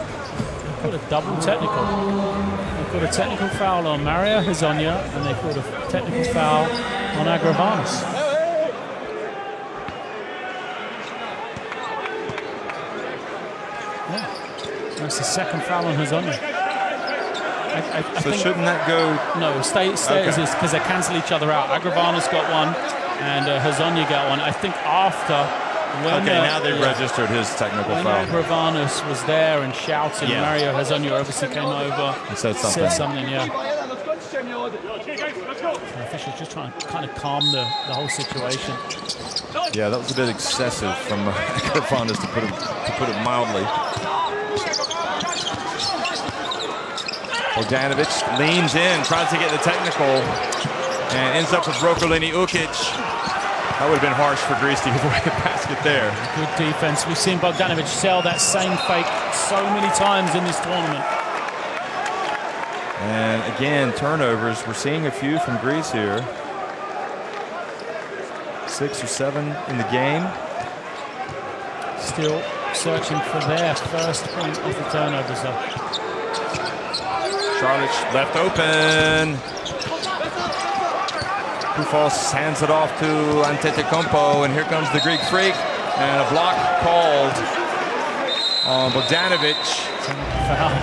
called a double technical. They called a technical foul on Mario Hezonja, and they called a technical foul on Agravanis. Yeah, that's the second foul on Hezonja. I so think, shouldn't that go? No, stay okay. Because they cancel each other out. Agravanis got one, and Hezonja got one. I think after. When, now they've registered his technical foul. When Agravanis was there and shouting, Mario Hezonja obviously came over and said something. The officials just trying to kind of calm the whole situation. Yeah, that was a bit excessive from Agravanis to put it mildly. Bogdanovic leans in, tries to get the technical, and ends up with Rokolini Ukic. That would have been harsh for Greece to give away a basket there. Good defense. We've seen Bogdanovic sell that same fake so many times in this tournament. And again, turnovers. We're seeing a few from Greece here. 6 or 7 in the game. Still searching for their first point of the turnovers though. Šarić left open. Koufos hands it off to Antetokounmpo, and here comes the Greek freak, and a block called on Bogdanovic.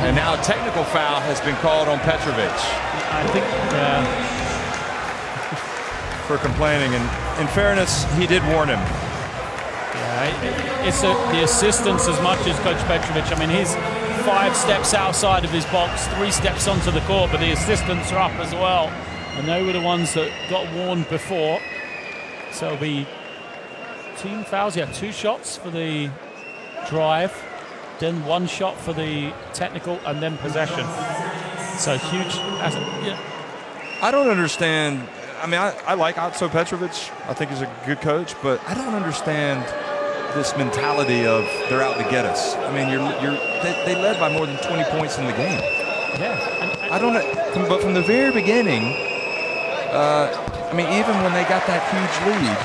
And now a technical foul has been called on Petrovic. I think for complaining, and in fairness, he did warn him. Yeah, it's the assistants as much as Coach Petrovic. I mean, he's 5 steps outside of his box, 3 steps onto the court, but the assistants are up as well. And they were the ones that got warned before. So it'll be team fouls. Yeah, 2 shots for the drive, then 1 shot for the technical, and then possession. So huge. Yeah. I don't understand. I mean, I like Otso Petrovic. I think he's a good coach, but I don't understand this mentality of they're out to get us. I mean, they led by more than 20 points in the game. Yeah. I don't know, but from the very beginning, I mean, even when they got that huge lead,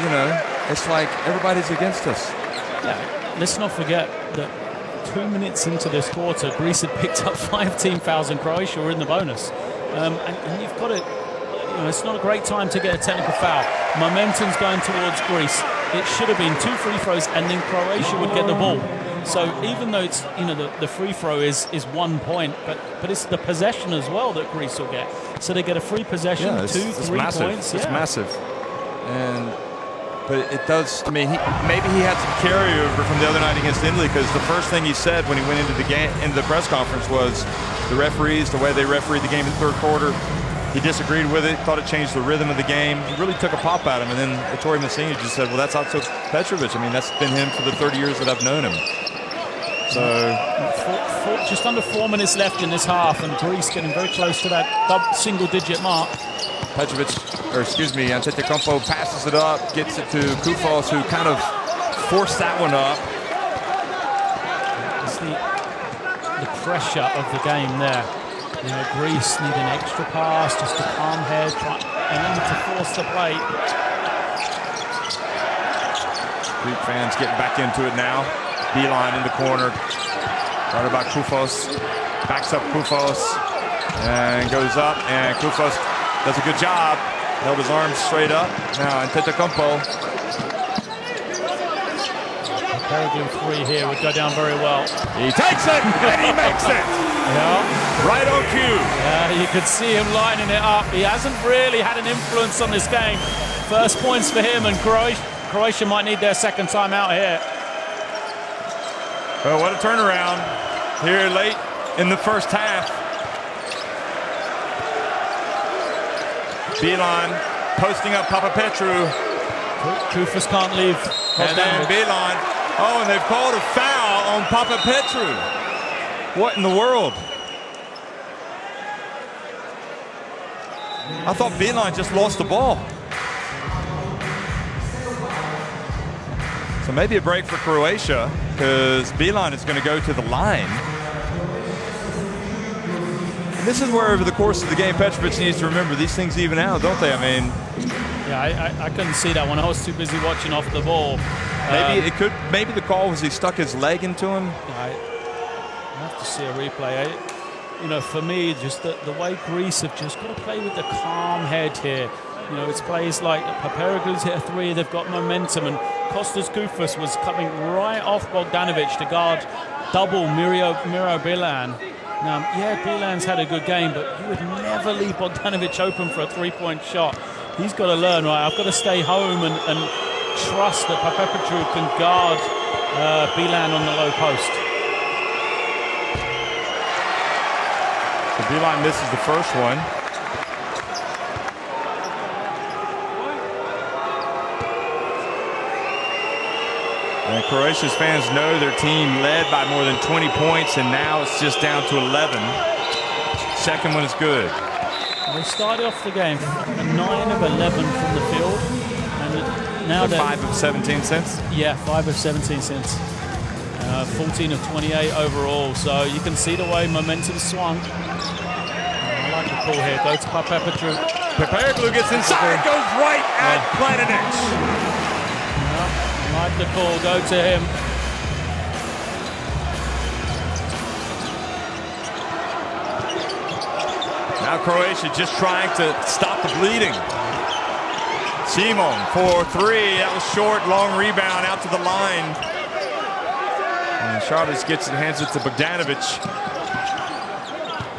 you know, it's like everybody's against us. Yeah, let's not forget that 2 minutes into this quarter, Greece had picked up 5 team fouls and Croatia were in the bonus. And you've got to, you know, it's not a great time to get a technical foul. Momentum's going towards Greece. It should have been 2 free throws and then Croatia would get the ball. So even though it's, you know, the free throw is 1 point, but it's the possession as well that Greece will get. So they get a free possession, yeah, 2, 3 points. It's massive. But it does, I mean, maybe he had some carryover from the other night against Italy, because the first thing he said when he went into the game, into the press conference, was the referees, the way they refereed the game in the third quarter, he disagreed with it, thought it changed the rhythm of the game. He really took a pop at him, and then Ettore Messina just said, well, that's Otso Petrovic. I mean, that's been him for the 30 years that I've known him. So just under 4 minutes left in this half, and Greece getting very close to that single-digit mark. Antetokounmpo passes it up, gets it to Koufos, who kind of forced that one up. It's the pressure of the game there. You know, Greece need an extra pass just to calm head and then to force the play. Greek fans getting back into it now. Beeline in the corner. Started by Koufos. Backs up Koufos. And goes up. And Koufos does a good job. Held his arms straight up. Now Antetokounmpo. Peregrine 3 here would go down very well. He takes it and he makes it. Yeah. Right on cue. Yeah, you could see him lining it up. He hasn't really had an influence on this game. First points for him, and Croatia might need their second time out here. Well, what a turnaround here late in the first half. Beeline posting up Papapetru. Koufos can't leave. And then Beeline. Oh, and they've called a foul on Papapetru. What in the world? I thought Beeline just lost the ball. So maybe a break for Croatia, because Beeline is going to go to the line. And this is where over the course of the game, Petrovic needs to remember these things even out, don't they? I mean, yeah, I couldn't see that one. I was too busy watching off the ball. Maybe the call was he stuck his leg into him. I have to see a replay. You know, for me, just the way Greece have just got to play with the calm head here. You know, it's plays like Papareglu's hit a 3, they've got momentum, and Kostas Koufos was coming right off Bogdanovic to guard double Miro Bilan. Now, yeah, Bilan's had a good game, but you would never leave Bogdanovic open for a 3-point shot. He's got to learn, right, I've got to stay home and trust that Papapetru can guard Bilan on the low post. So Beeline misses the first one. And Croatia's fans know their team led by more than 20 points, and now it's just down to 11. Second one is good. They started off the game 9 of 11 from the field, and now they're 5 of 17 cents. Yeah, 5 of 17 cents. 14 of 28 overall. So you can see the way momentum swung. I like the call here. Go to Papapetru. Papareglu gets inside, goes right at Planinic. I like the call. Go to him. Now Croatia just trying to stop the bleeding. Simon for 3. That was short. Long rebound out to the line. And Šarić gets it, hands it to Bogdanovic.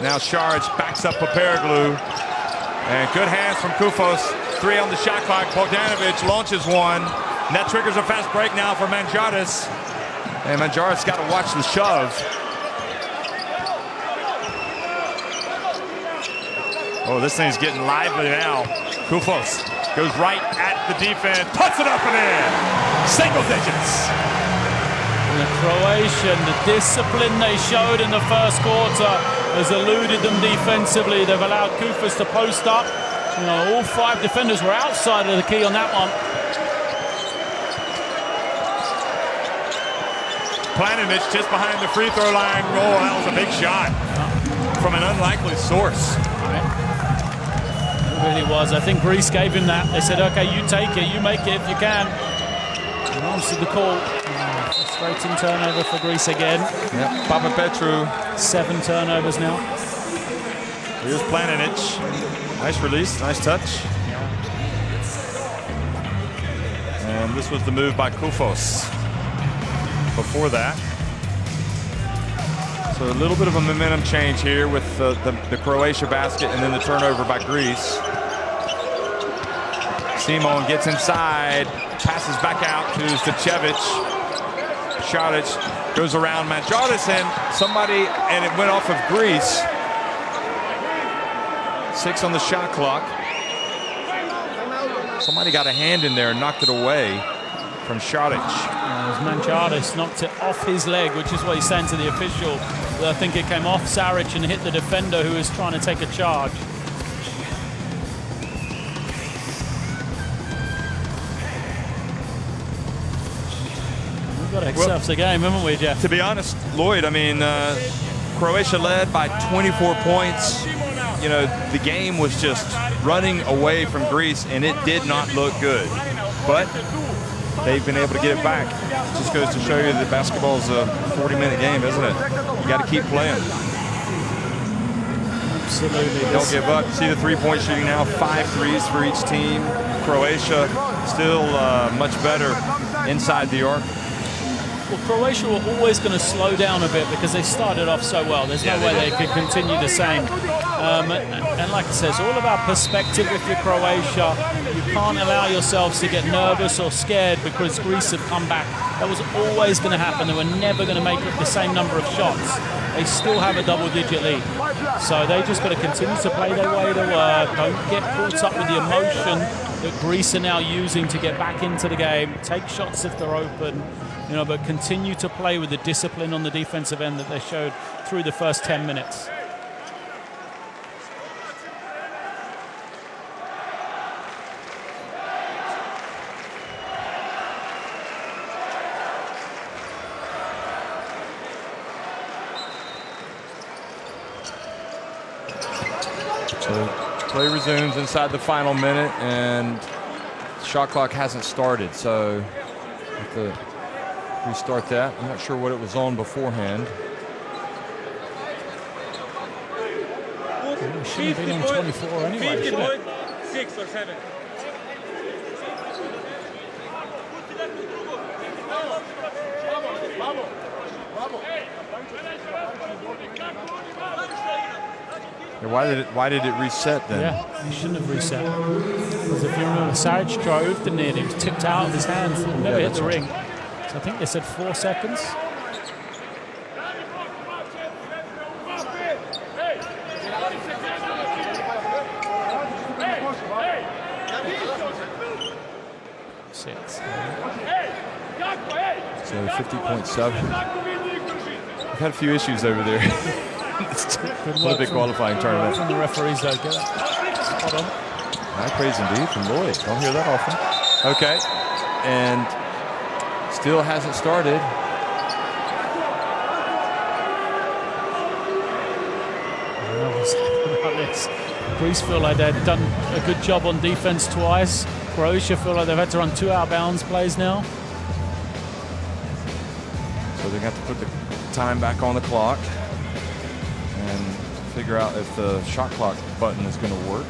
Now Šarić backs up Papareglu. And good hands from Koufos. 3 on the shot clock. Bogdanovic launches one. And that triggers a fast break now for Mangiatis. And Mangiatis got to watch the shove. Oh, this thing's getting lively now. Koufos goes right at the defense. Puts it up and in. Single digits. The Croatian, the discipline they showed in the first quarter has eluded them defensively. They've allowed Koufos to post up. You know, all 5 defenders were outside of the key on that one. Planinic just behind the free throw line. Oh, that was a big shot from an unlikely source. It really was. I think Greece gave him that. They said, okay, you take it, you make it if you can. And answered the call. Frustrating turnover for Greece again. Yep, Papapetru. 7 turnovers now. Here's Planinic. Nice release, nice touch. And this was the move by Koufos before that. So a little bit of a momentum change here with the Croatia basket and then the turnover by Greece. Simon gets inside, passes back out to Stachevich. Šarić goes around Mangiatis and it went off of Greece. 6 on the shot clock. Somebody got a hand in there and knocked it away from Šarić. Mangiatis knocked it off his leg, which is what he's saying to the official. I think it came off Šarić and hit the defender who was trying to take a charge. got to accept the game, haven't we, Jeff? To be honest, Lloyd, I mean, Croatia led by 24 points. You know, the game was just running away from Greece, and it did not look good. But they've been able to get it back. It just goes to show you that basketball is a 40-minute game, isn't it? You got to keep playing. Absolutely. Don't give up. You see the three-point shooting now, 5 threes for each team. Croatia still much better inside the arc. Well, Croatia were always going to slow down a bit because they started off so well. There's no way they could continue the same. And like I said, it's all about perspective with your Croatia. You can't allow yourselves to get nervous or scared because Greece have come back. That was always going to happen. They were never going to make the same number of shots. They still have a double-digit lead. So they just got to continue to play their way to work. Don't get caught up with the emotion that Greece are now using to get back into the game. Take shots if they're open. You know, but continue to play with the discipline on the defensive end that they showed through the first 10 minutes. So play resumes inside the final minute, and shot clock hasn't started. So have to restart that. I'm not sure what it was on beforehand. It shouldn't be on 24 anyway, should it? 6 or 7. Why did it reset then? Yeah, he shouldn't have reset. Because if you remember, Saric drove, didn't he? It was tipped out of his hands and never hit the ring. So I think they said 4 seconds. So 50.7. We've had a few issues over there. Olympic Qualifying Tournament. From the referees, though. Spot on. High praise indeed from Lloyd. Don't hear that often. Okay. And still hasn't started. Greece feel like they've done a good job on defense twice. Croatia feel like they've had to run 2 out-of-bounds plays now. So they're going to have to put the time back on the clock and figure out if the shot clock button is going to work.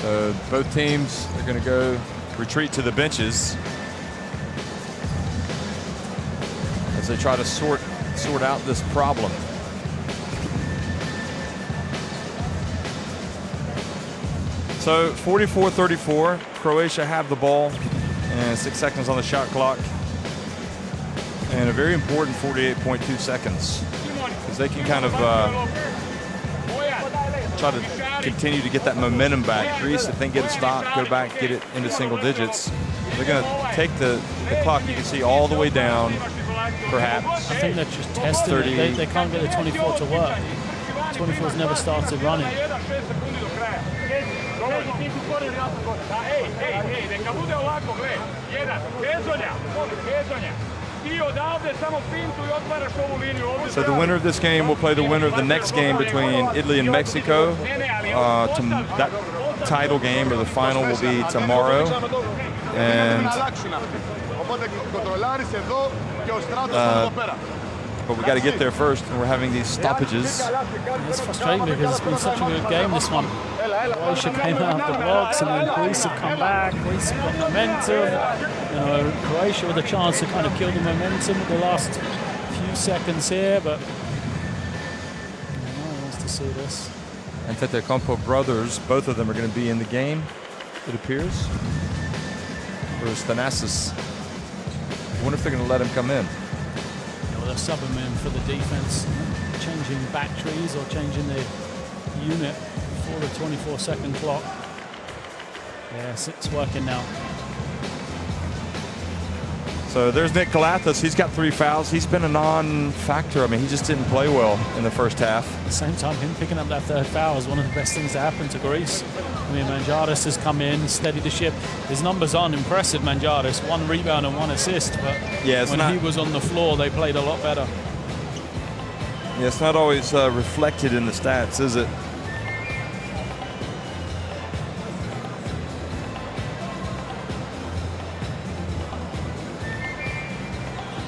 So both teams are going to go retreat to the benches as they try to sort out this problem. So 44-34, Croatia have the ball and 6 seconds on the shot clock and a very important 48.2 seconds because they can kind of try to continue to get that momentum back. Greece, if they can get a stop, go back, get it into single digits. They're going to take the clock, you can see, all the way down, perhaps. I think they're just testing it. They can't get the 24 to work. 24's never started running. So the winner of this game will play the winner of the next game between Italy and Mexico. That title game or the final will be tomorrow. And but we got to get there first, and we're having these stoppages. It's frustrating because it's been such a good game, this one. Croatia came out of the blocks, and then Greece have come back. Greece have got momentum. You know, Croatia with a chance to kind of kill the momentum with the last few seconds here, but no one wants to see this. And Antetokounmpo brothers, both of them are going to be in the game, it appears. Whereas Thanasis, I wonder if they're going to let him come in. They're subbing in for the defense, changing batteries or changing the unit for the 24-second clock. Yes, it's working now. So there's Nick Kalathis. He's got 3 fouls. He's been a non-factor. I mean, he just didn't play well in the first half. At the same time, him picking up that 3rd foul is one of the best things that happened to Greece. I mean, Mangiadis has come in, steadied the ship. His numbers aren't impressive, Mangiadis. 1 rebound and 1 assist. But yeah, when he was on the floor, they played a lot better. Yeah, it's not always reflected in the stats, is it?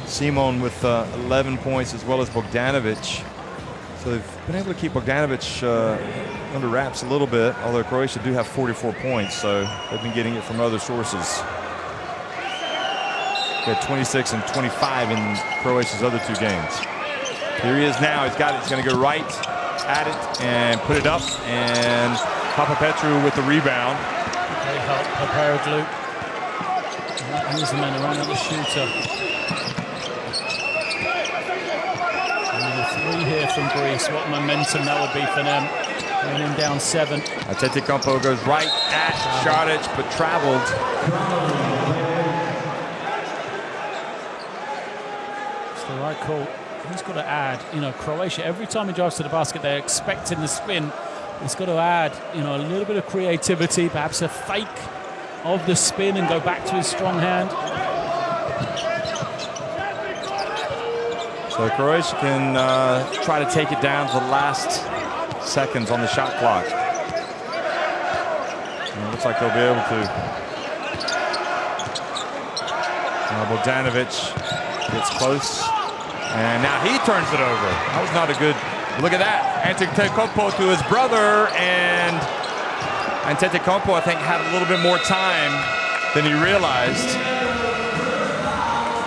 Simon with 11 points, as well as Bogdanovic. So they've been able to keep Bogdanovic under wraps a little bit, although Croatia do have 44 points, so they've been getting it from other sources. They had 26 and 25 in Croatia's other 2 games. Here he is now. He's got it. He's going to go right at it and put it up. And Papapetru with the rebound. They help Papareglu. He's the man around the shooter. Only 3 here from Greece. What momentum that would be for them. Going in down 7. Antetokounmpo goes right at Šarić, but traveled. It's the right call. He's got to add, you know, Croatia, every time he drives to the basket, they're expecting the spin. He's got to add, you know, a little bit of creativity, perhaps a fake of the spin and go back to his strong hand. So Croatia can try to take it down to the last seconds on the shot clock. And it looks like they'll be able to. Now Bogdanovic gets close. And now he turns it over. That was not a good look at that. Antetokounmpo to his brother, and Antetokounmpo, I think, had a little bit more time than he realized.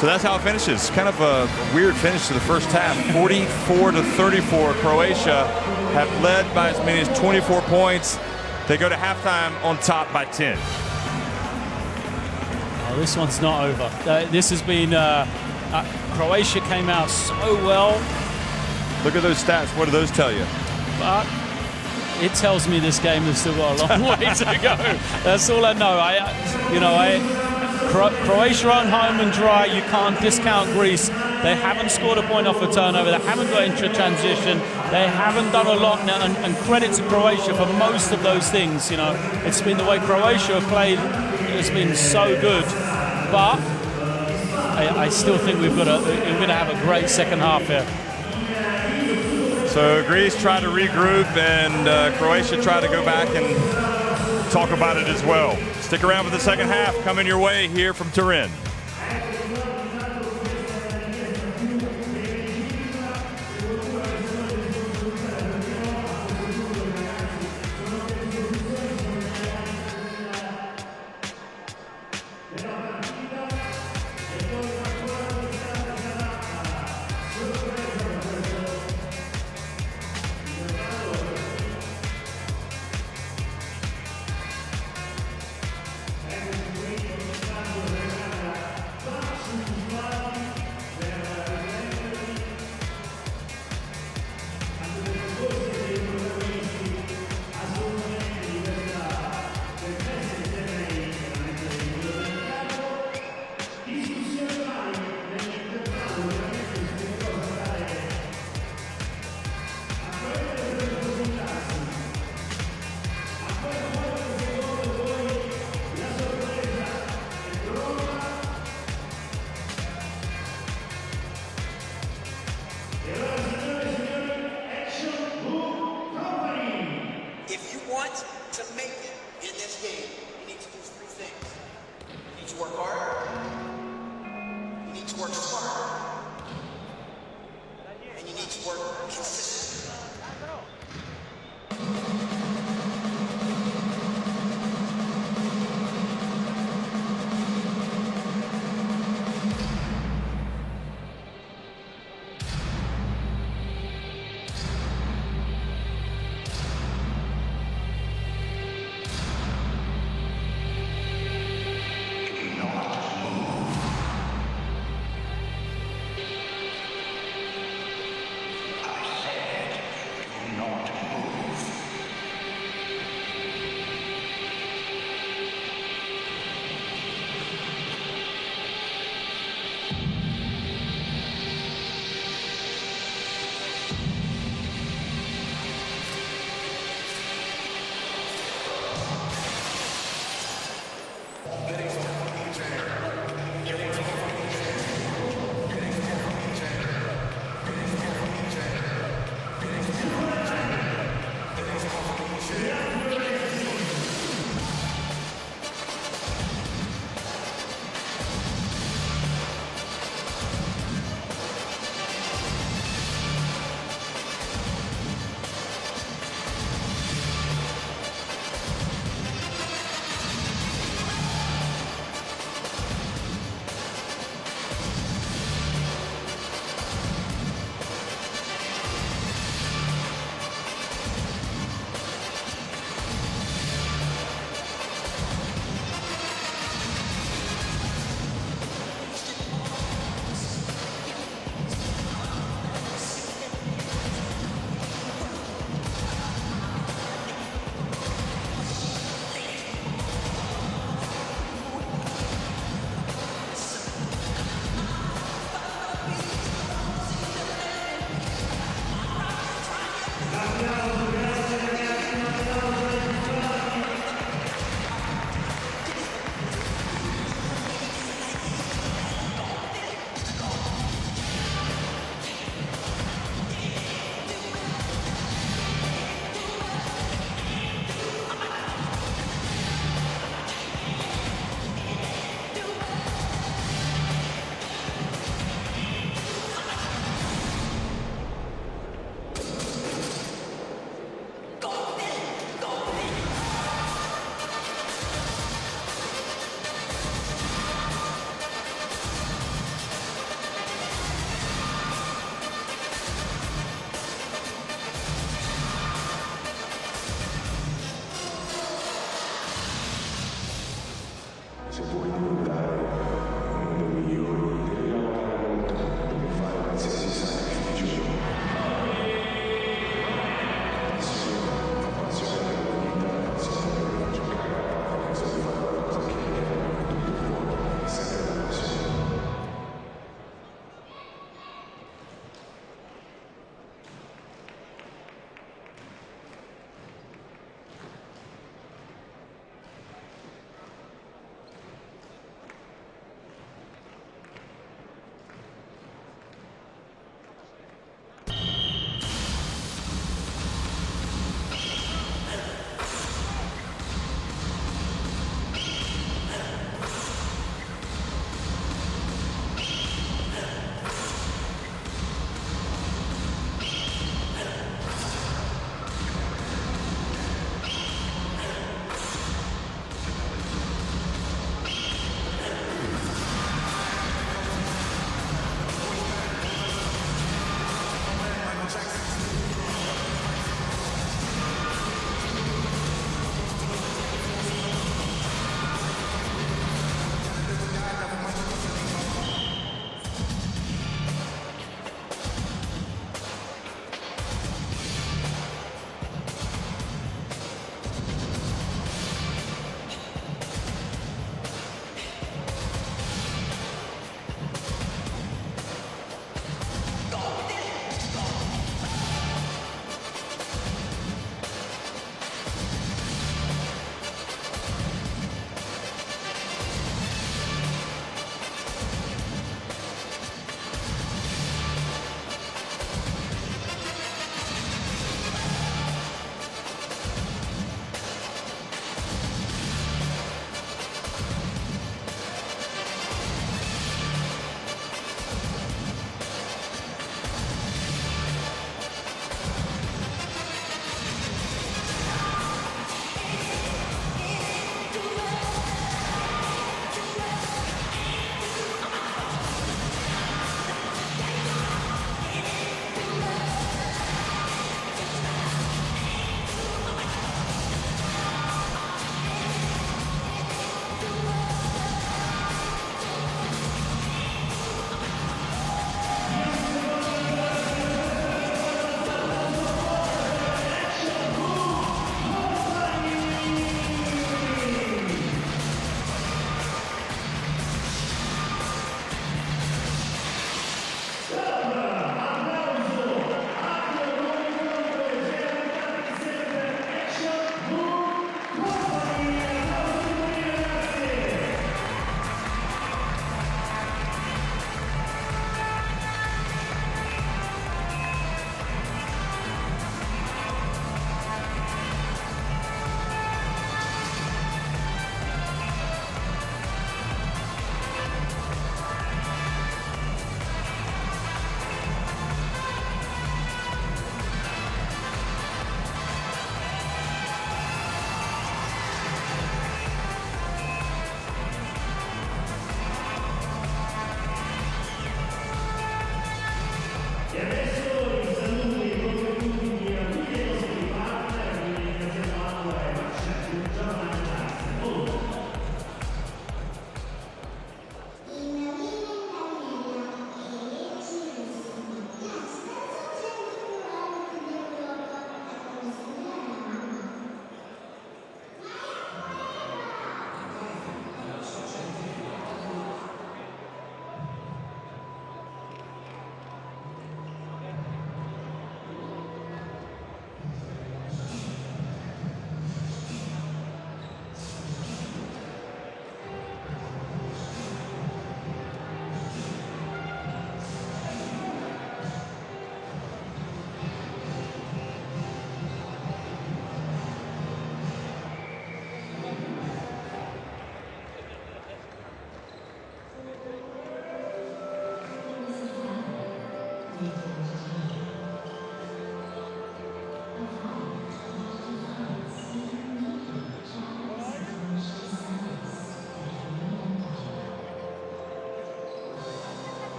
So that's how it finishes. Kind of a weird finish to the first half. 44-34. Croatia have led by as many as 24 points. They go to halftime on top by 10. Oh, this one's not over. This has been. Croatia came out so well. Look at those stats. What do those tell you? But it tells me this game has still got a long way to go. That's all I know. Croatia on home and dry. You can't discount Greece. They haven't scored a point off a turnover. They haven't got into transition. They haven't done a lot now. And credit to Croatia for most of those things. You know, it's been the way Croatia have played. It's been so good. But I still think we're going to have a great second half here. So Greece tried to regroup, and Croatia tried to go back and talk about it as well. Stick around for the second half coming your way here from Turin.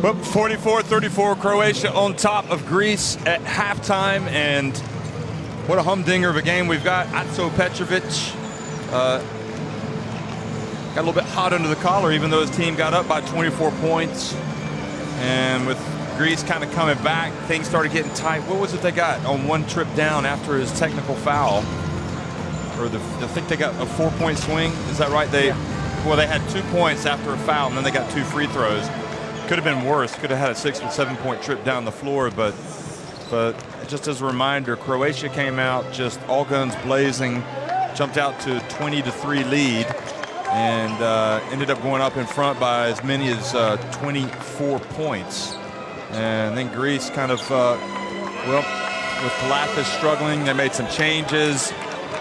Well, 44-34, Croatia on top of Greece at halftime, and what a humdinger of a game we've got. Atso Petrovic got a little bit hot under the collar, even though his team got up by 24 points. And with Greece kind of coming back, things started getting tight. What was it they got on one trip down after his technical foul? Or I think they got a 4-point swing. Is that right? Well, they had 2 points after a foul, and then they got 2 free throws. Could have been worse. Could have had a 6 or 7 point trip down the floor, but just as a reminder, Croatia came out just all guns blazing, jumped out to 20-3 lead, and ended up going up in front by as many as 24 points. And then Greece kind of, well, with Kalafis struggling, they made some changes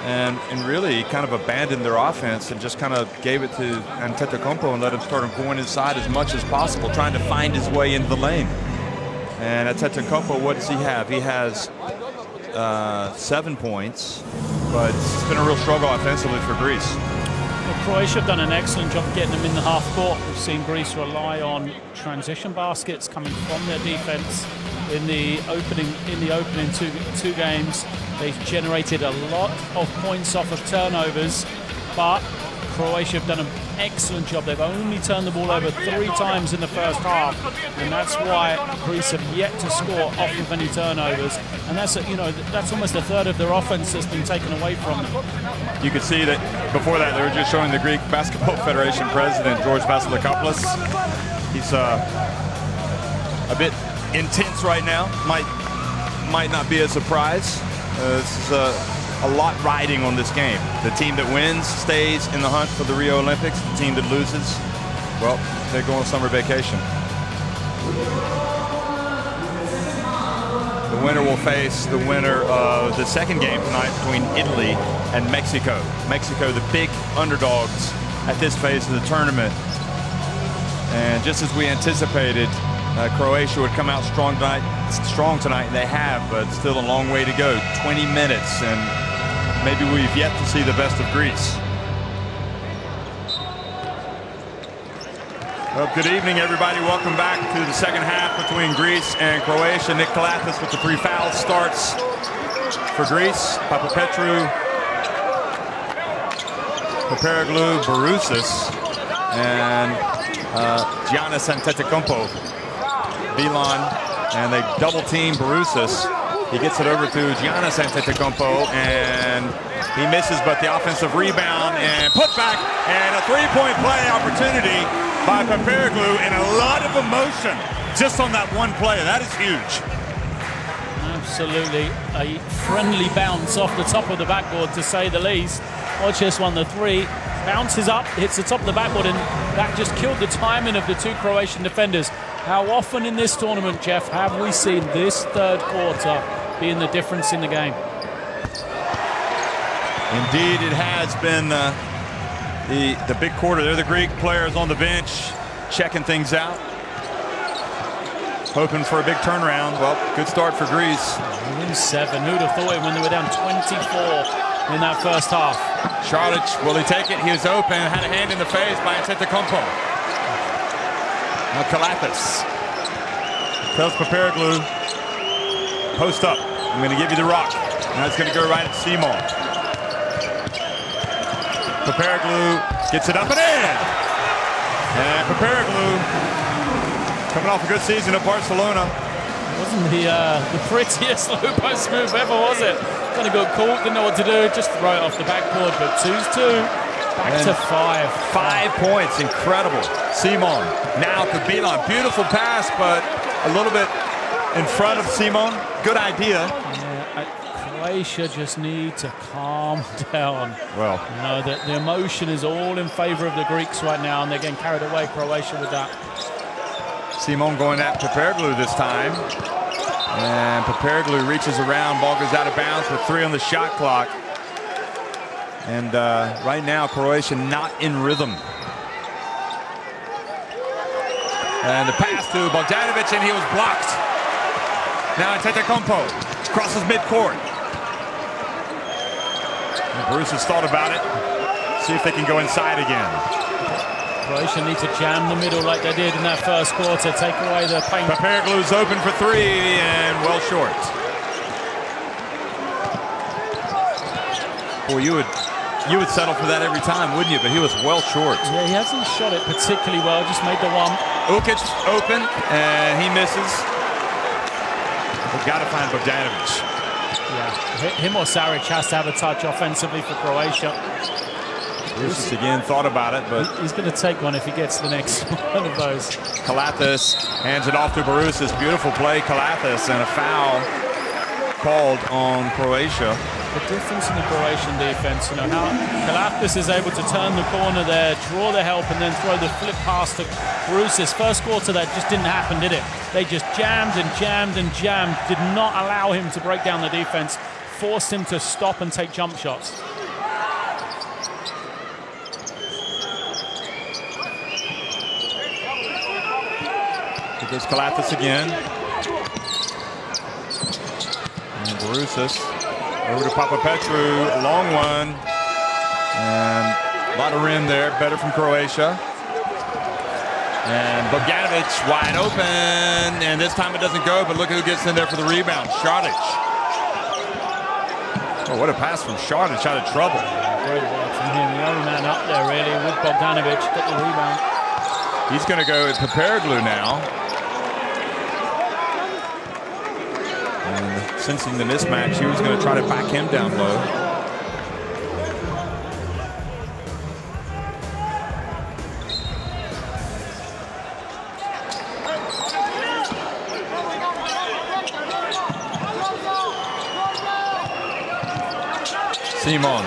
and really kind of abandoned their offense and just kind of gave it to Antetokounmpo and let him start going inside as much as possible, trying to find his way into the lane. And Antetokounmpo, what does he have? He has 7 points, but it's been a real struggle offensively for Greece. Well, Croatia have done an excellent job getting them in the half court. We've seen Greece rely on transition baskets coming from their defense in the opening two games. They've generated a lot of points off of turnovers, but Croatia have done an excellent job. They've only turned the ball over 3 times in the first half, and that's why Greece have yet to score off of any turnovers. And that's that's almost a third of their offense that's been taken away from them. You could see that before that they were just showing the Greek Basketball Federation president George Vasilakopoulos. He's a bit intense right now. Might not be a surprise. This is a lot riding on this game. The team that wins stays in the hunt for the Rio Olympics. The team that loses, well, they go on summer vacation. The winner will face the winner of the second game tonight between Italy and Mexico. Mexico, the big underdogs at this phase of the tournament. And just as we anticipated, Croatia would come out strong tonight, and they have, but still a long way to go. 20 minutes, and maybe we've yet to see the best of Greece. Well, good evening, everybody. Welcome back to the second half between Greece and Croatia. Nick Kalafis with the 3 fouls starts for Greece. Papapetrou, Papapetrou, Baroussis, and Giannis Antetokounmpo. Bilan, and they double team Baroussis. He gets it over to Giannis Antetokounmpo, and he misses, but the offensive rebound and put back, and a 3-point play opportunity by Papapetrou, and a lot of emotion just on that one play. That is huge. Absolutely a friendly bounce off the top of the backboard, to say the least. Watch this one, the 3 bounces up, hits the top of the backboard, and that just killed the timing of the 2 Croatian defenders. How often in this tournament, Jeff, have we seen this third quarter being the difference in the game? Indeed, it has been the big quarter. They're the Greek players on the bench checking things out, hoping for a big turnaround. Well, good start for Greece. Win 7. Who'd have thought it when they were down 24 in that first half? Charlotte, will he take it? He was open, had a hand in the face by Antetokounmpo. Now Kalafis tells Papapetrou, post up. I'm going to give you the rock. Now it's going to go right at Simon. Papapetrou gets it up and in. And Papapetrou coming off a good season at Barcelona. It wasn't the prettiest low post move ever, was it? Kind of got caught, didn't know what to do, just throw it off the backboard, but 2-2. Back to 5. 5 points, incredible. Simon now to Bilan. Beautiful pass, but a little bit in front of Simon. Good idea. Yeah, Croatia just need to calm down. Well, you know, the emotion is all in favor of the Greeks right now, and they're getting carried away, Croatia, with that. Simon going at Papapetrou this time. And Papapetrou reaches around, ball goes out of bounds with 3 on the shot clock. And right now, Croatia not in rhythm. And the pass to Bogdanovic, and he was blocked. Now Antetokounmpo crosses midcourt. Bruce has thought about it. See if they can go inside again. Croatia need to jam the middle like they did in that first quarter, take away the pain. Papareglou's open for three and well short. Boy, you would settle for that every time, wouldn't you? But he was well short. Yeah, he hasn't shot it particularly well, just made the one. Ukic open, and he misses. We've got to find Bogdanovic. Yeah, him or Saric has to have a touch offensively for Croatia. Bruce again thought about it, but he's going to take one if he gets the next one of those. Kalathis hands it off to Barousas. Beautiful play, Kalathis, and a foul called on Croatia. The difference in the Croatian defense, you know, how Kalathis is able to turn the corner there, draw the help, and then throw the flip pass to Barousas. First quarter, that just didn't happen, did it? They just jammed and jammed and jammed, did not allow him to break down the defense, forced him to stop and take jump shots. Here goes Kalathis again. And Barousas over to Papapetru, long one. And a lot of rim there, better from Croatia. And Bogdanovic wide open, and this time it doesn't go, but look who gets in there for the rebound, Šarić. Oh, what a pass from Šarić out of trouble. Great work from him, the only man up there really with Bogdanovic, got the rebound. He's going to go with Papareglu now. And sensing the mismatch, he was going to try to back him down low. Simon,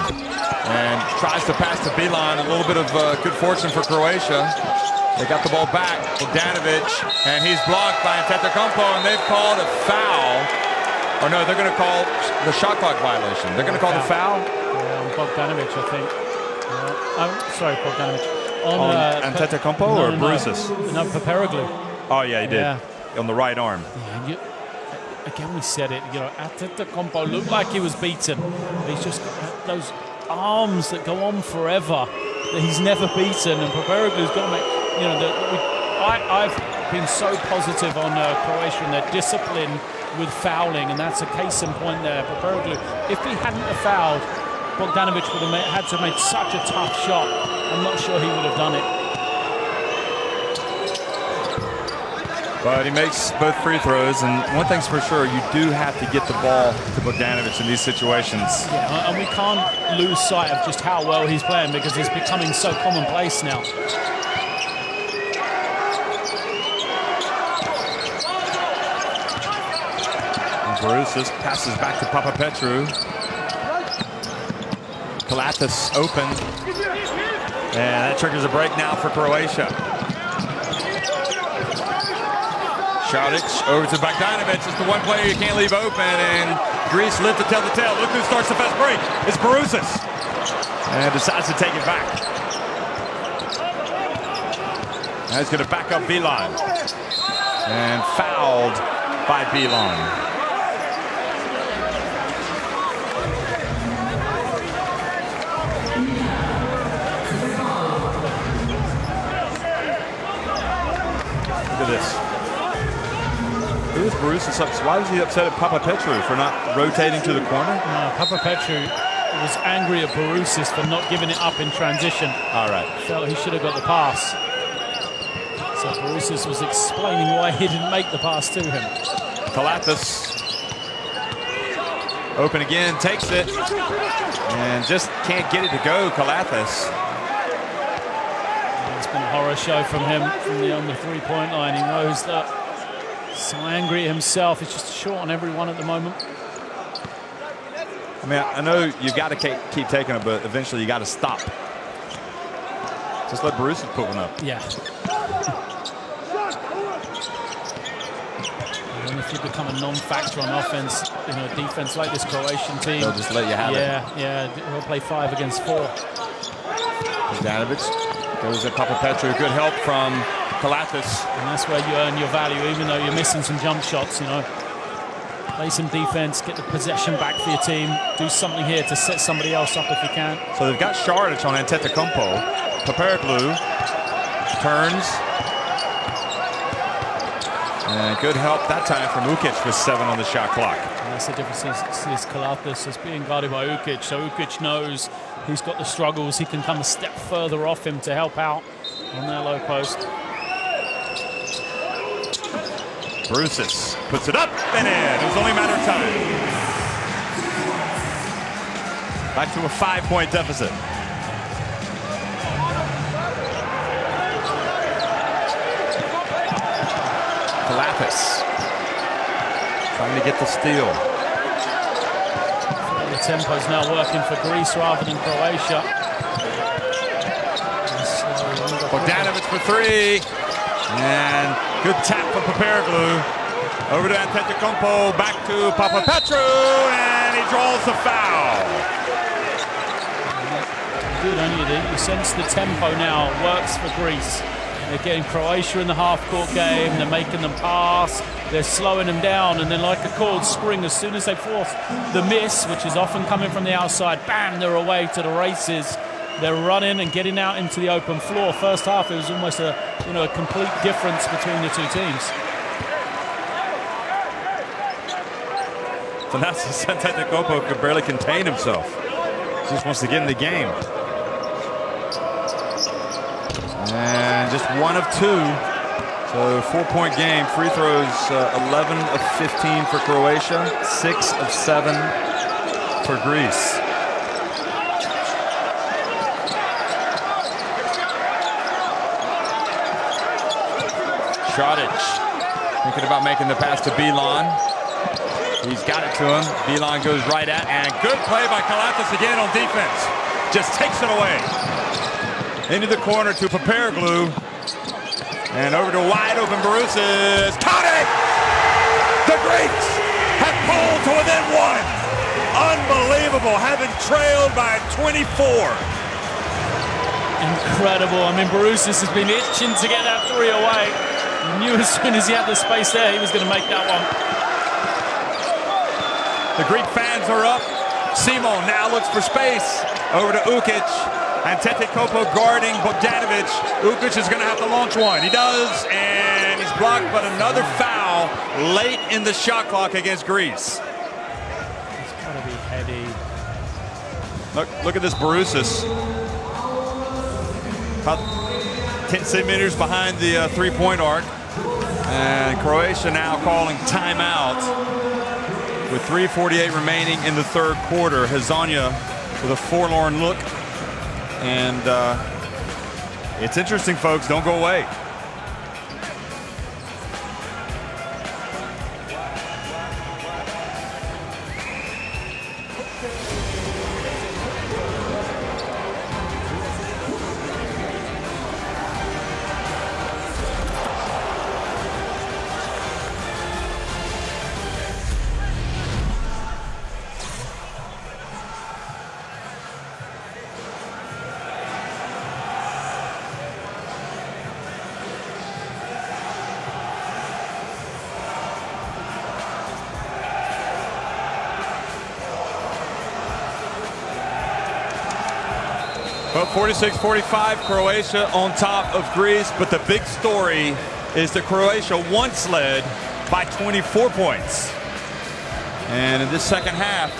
and tries to pass to Bilan. A little bit of good fortune for Croatia. They got the ball back. Bogdanovic, and he's blocked by Antetokounmpo, and they've called a foul. Or no, they're going to call the shot clock violation. They're going to call the foul? Yeah, on Bogdanovic, I think. Sorry, Bogdanovic. On Antetokounmpo or Barousas? No, Papareglu. Oh, yeah, he did. Yeah. On the right arm. Yeah, again, we said it, you know, Antetokounmpo looked like he was beaten. He's just got those arms that go on forever that he's never beaten, and Papareglu's got to make, you know, I've been so positive on Croatia and their discipline with fouling, and that's a case in point there. Papareglu, if he hadn't have fouled, Bogdanovic would have had to have made such a tough shot. I'm not sure he would have done it. But he makes both free throws, and one thing's for sure, you do have to get the ball to Bogdanovic in these situations. Yeah, and we can't lose sight of just how well he's playing because it's becoming so commonplace now. Barousas passes back to Papapetru. Kalathis open. And that triggers a break now for Croatia. Šarić over to Bogdanovic. It's the one player you can't leave open, and Greece lived to tell the tale. Look who starts the fast break. It's Barousas. And decides to take it back. Now he's going to back up Bilan. And fouled by Bilan. Look at this. Who is Barousas upset? Why was he upset at Papapetru for not rotating to the corner? No, Papapetru was angry at Barousas for not giving it up in transition. All right. Felt he should have got the pass. So Barousas was explaining why he didn't make the pass to him. Kalathis open again, takes it, and just can't get it to go, Kalathis. It's been a horror show from him on the three-point line. He knows that. So angry at himself. He's just short on everyone at the moment. I mean, I know you got to keep taking it, but eventually you got to stop. Just let Barousas put one up. Yeah. And if you become a non-factor on offense, you know, defense like this Croatian team, they'll just let you have it. Yeah, we'll play 5 against 4. Bogdanovic goes at Papapetru. Good help from Kalathis. And that's where you earn your value, even though you're missing some jump shots, you know. Play some defense, get the possession back for your team, do something here to set somebody else up if you can. So they've got Šarić on Antetokounmpo. Papareglu turns. And good help that time from Ukic with 7 on the shot clock. And that's the difference. Is Kalatas is being guarded by Ukic, so Ukic knows he's got the struggles. He can come a step further off him to help out on their low post. Brusis puts it up and in. It was only a matter of time. Back to a 5-point deficit. Kalatas trying to get the steal. The tempo's now working for Greece rather than Croatia. Bogdanovic for 3. And good tap from Papairoglu. Over to Antetokounmpo, back to Papapetru, and he draws the foul. Good on you, you sense the tempo now works for Greece. They're getting Croatia in the half-court game, they're making them pass, they're slowing them down, and then like a coiled spring, as soon as they force the miss, which is often coming from the outside, bam, they're away to the races. They're running and getting out into the open floor. First half, it was almost a complete difference between the two teams. So now Antetokounmpo could barely contain himself. He just wants to get in the game. And just 1 of 2. So 4-point game. Free throws 11 of 15 for Croatia, 6 of 7 for Greece. Šarić thinking about making the pass to Bilan. He's got it to him. Bilan goes right at, and good play by Kalatas again on defense. Just takes it away. Into the corner to Papairoglu. And over to wide open Brusis. Caught it! The Greeks have pulled to within 1. Unbelievable, having trailed by 24. Incredible. I mean, Brusis has been itching to get that 3 away. He knew as soon as he had the space there, he was going to make that one. The Greek fans are up. Simon now looks for space. Over to Ukic. Antetokounmpo guarding Bogdanovic. Ukic is going to have to launch one. He does, and he's blocked, but another foul late in the shot clock against Greece. It's got to be heady. Look at this Brusis. About 10 centimeters behind the 3-point arc. And Croatia now calling timeout with 3:48 remaining in the third quarter. Hezonja with a forlorn look. And it's interesting, folks. Don't go away. Well, 46-45, Croatia on top of Greece, but the big story is that Croatia once led by 24 points. And in this second half,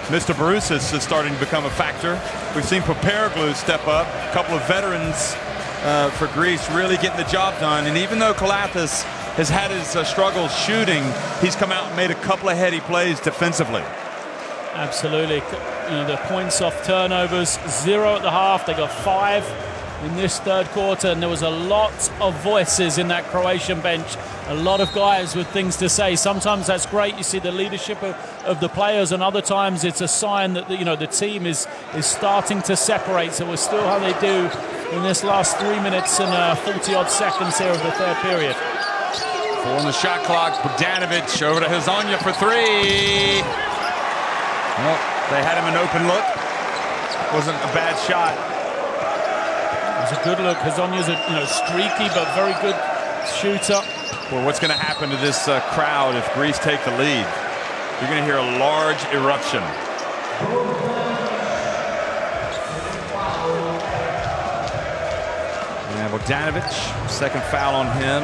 Mr. Brusis is starting to become a factor. We've seen Papairoglu step up, a couple of veterans for Greece really getting the job done. And even though Kalatas has had his struggles shooting, he's come out and made a couple of heady plays defensively. Absolutely. You know, the points off turnovers, 0 at the half. They got 5 in this third quarter, and there was a lot of voices in that Croatian bench. A lot of guys with things to say. Sometimes that's great. You see the leadership of the players, and other times it's a sign that the team is starting to separate. So we'll still how they do in this last 3 minutes and 40-odd seconds here of the third period. 4 on the shot clock. Bogdanovic over to Hezonja for 3. Well, they had him an open look. Wasn't a bad shot. It was a good look. Hezonja's a streaky but very good shooter. Well, what's going to happen to this crowd if Greece take the lead? You're going to hear a large eruption. And Bogdanovic, second foul on him.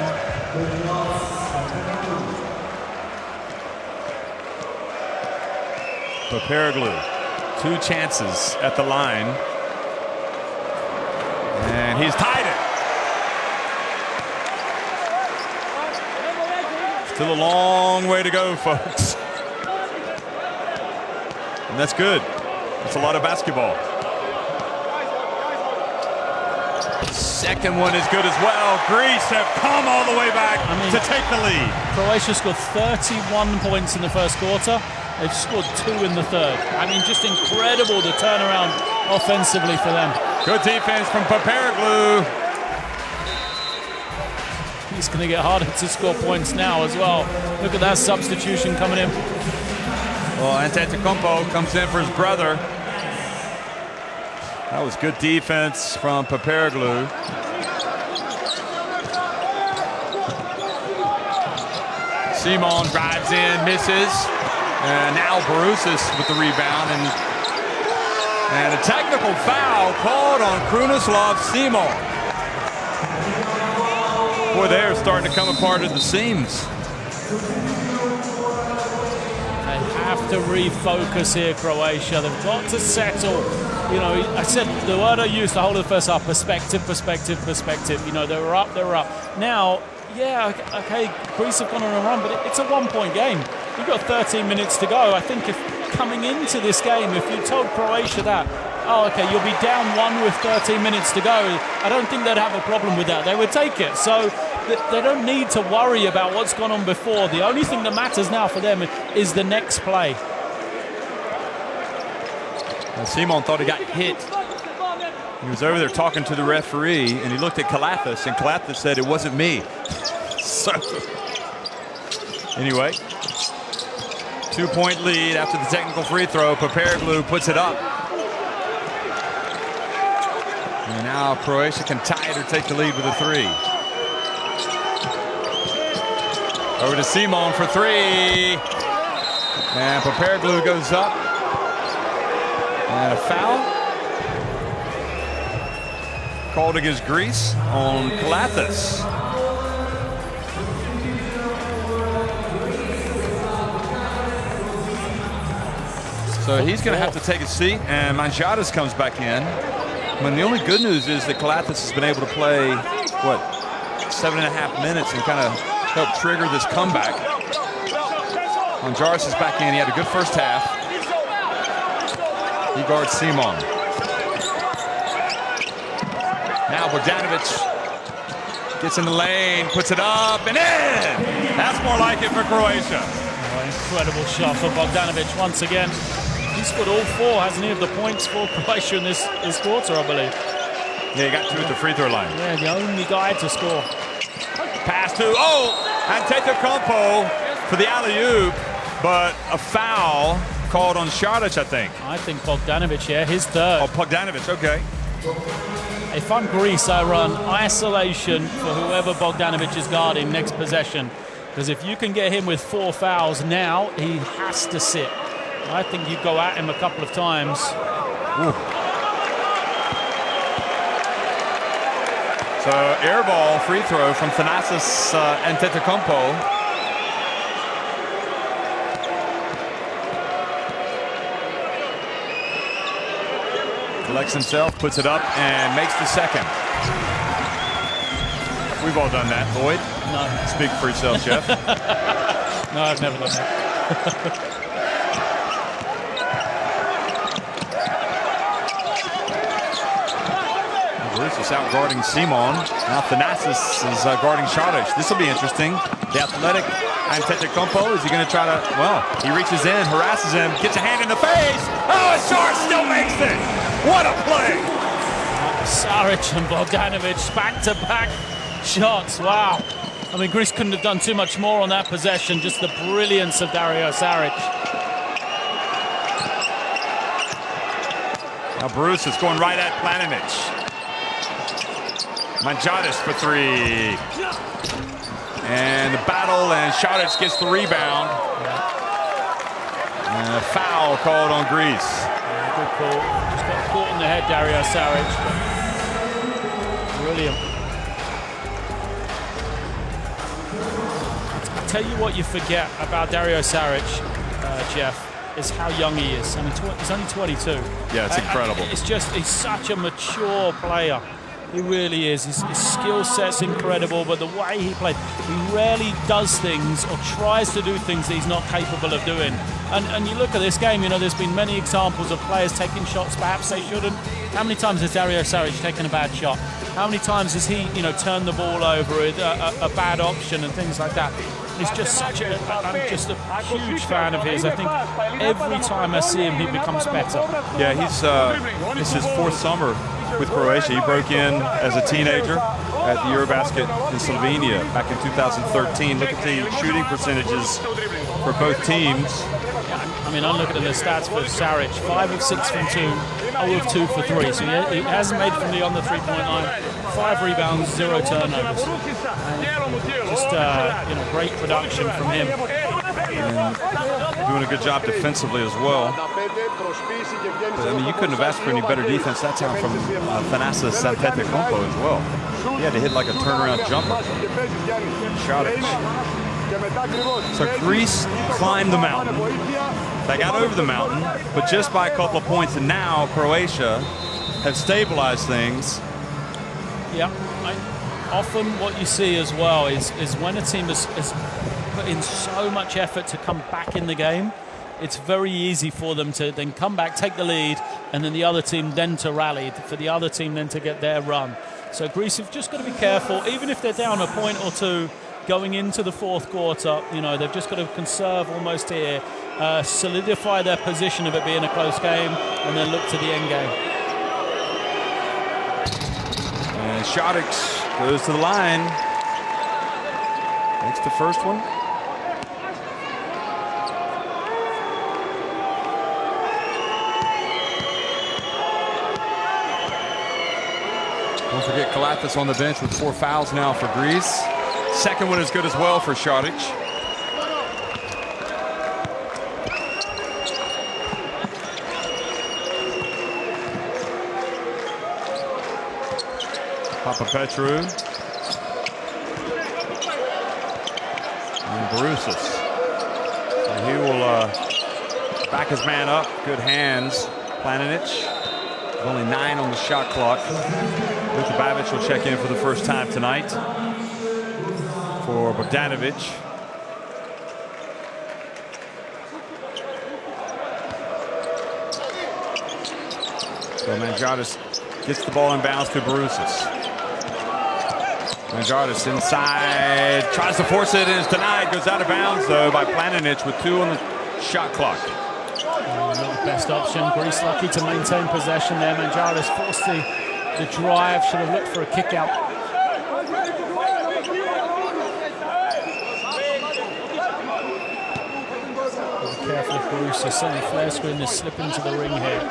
Paparaglu, 2 chances at the line. And he's tied it. Still a long way to go, folks. And that's good. That's a lot of basketball. Second one is good as well. Greece have come all the way back to take the lead. Croatia scored 31 points in the first quarter. They've scored 2 in the third. I mean, just incredible the turnaround offensively for them. Good defense from Paparaglu. It's going to get harder to score points now as well. Look at that substitution coming in. Well, Antetokounmpo comes in for his brother. That was good defense from Paparaglu. Simon drives in, misses. And now Barusis with the rebound. And a technical foul called on Krunoslav Simon. Boy, they're starting to come apart at the seams. They have to refocus here, Croatia. They've got to settle. You know, I said the word I used the whole of the first half, perspective, perspective, perspective. You know, they were up, they were up. Now, yeah, okay, Greece have gone on a run, but it's a 1-point game. You've got 13 minutes to go. I think if coming into this game, if you told Croatia that, oh, okay, you'll be down 1 with 13 minutes to go, I don't think they'd have a problem with that. They would take it. So they don't need to worry about what's gone on before. The only thing that matters now for them is the next play. Well, Simon thought he got hit. He was over there talking to the referee, and he looked at Kalathis, and Kalathis said it wasn't me. So, anyway, 2-point lead after the technical free throw. Paparaglu puts it up. And now Croatia can tie it or take the lead with a 3. Over to Simon for 3. And Paparaglu goes up. And a foul called against Greece on Kalathis. So he's going to have to take a seat, and Mangiadas comes back in. I mean, the only good news is that Kalathis has been able to play, what, 7.5 minutes and kind of help trigger this comeback. Mangiadas is back in. He had a good first half. He guards Simon. Now Bogdanovic gets in the lane, puts it up and in. That's more like it for Croatia. Oh, incredible shot for Bogdanovic once again. He scored all 4, hasn't he, of the points for Croatia in this quarter, I believe. Yeah, he got 2 at the free throw line. Yeah, the only guy to score. Pass to, Antetokounmpo for the alley-oop, but a foul called on Šarić, I think. I think Bogdanovic, yeah, his third. Oh, Bogdanovic, okay. If I'm Greece, I run isolation for whoever Bogdanovic is guarding next possession. Because if you can get him with 4 fouls now, he has to sit. I think you go at him a couple of times. Ooh. So air ball free throw from Thanasis Antetokounmpo. Collects himself, puts it up, and makes the second. We've all done that, Lloyd. No. Speak for yourself, Jeff. No, I've never done that. Bruce is out guarding Simon. Now Thanasis is guarding Šarić. This will be interesting. The athletic Antetokounmpo, is he going to try to, well, he reaches in, harasses him, gets a hand in the face. Oh, and Šarić still makes it. What a play. Šarić and Bogdanovic back-to-back shots. Wow. I mean, Greece couldn't have done too much more on that possession. Just the brilliance of Dario Šarić. Now Bruce is going right at Planinic. Mangiadas for 3. And the battle, and Šarić gets the rebound. And a foul called on Greece. Yeah, good call. Just got caught in the head, Dario Šarić. Brilliant. tell you what you forget about Dario Saric, Jeff, is how young he is. I mean, he's only 22. Yeah, it's incredible. He's such a mature player. He really is. His skill set's incredible, but the way he plays, he rarely does things or tries to do things that he's not capable of doing. And you look at this game, you know, there's been many examples of players taking shots perhaps they shouldn't. How many times has Dario Saric taken a bad shot? How many times has he, you know, turned the ball over with a bad option and things like that? He's just I'm just a huge fan of his. I think every time I see him, he becomes better. Yeah, it's his 4th summer with Croatia. He broke in as a teenager at the Eurobasket in Slovenia back in 2013. Look at the shooting percentages for both teams. I mean, I'm looking at the stats for Saric. 5 of 6 from 2, 0 of 2 for 3. So he hasn't made from beyond the 3-point-line. 5 rebounds, 0 turnovers. Just you know, great production from him. And doing a good job defensively as well. But, I mean, you couldn't have asked for any better defense that time from Thanasis Antetokounmpo as well. He had to hit like a turnaround jumper. Šarić. So Greece climbed the mountain. They got over the mountain, but just by a couple of points. And now Croatia have stabilized things. Yeah, often what you see as well is when a team has put in so much effort to come back in the game, it's very easy for them to then come back, take the lead, and then the other team then to rally, for the other team then to get their run. So Greece have just got to be careful, even if they're down a point or two going into the 4th quarter. You know, they've just got to conserve almost here, solidify their position of it being a close game, and then look to the end game. And Šarić goes to the line. Makes the first one. Don't forget Kalathis on the bench with 4 fouls now for Greece. Second one is good as well for Šarić. Papapetru. And Barousas. So he will back his man up. Good hands. Planinic. Only 9 on the shot clock. Luka Babic will check in for the first time tonight for Bogdanovic. So Mangiadis gets the ball in bounds to Barousas. Mangiadis inside, tries to force it, and it's denied. Goes out of bounds, though, by Planinic with 2 on the shot clock. Not the best option. Greece lucky to maintain possession there. Mangiadis forced the drive. Should have looked for a kick out. Be careful if Barousas sending flare screen is slipping into the ring here.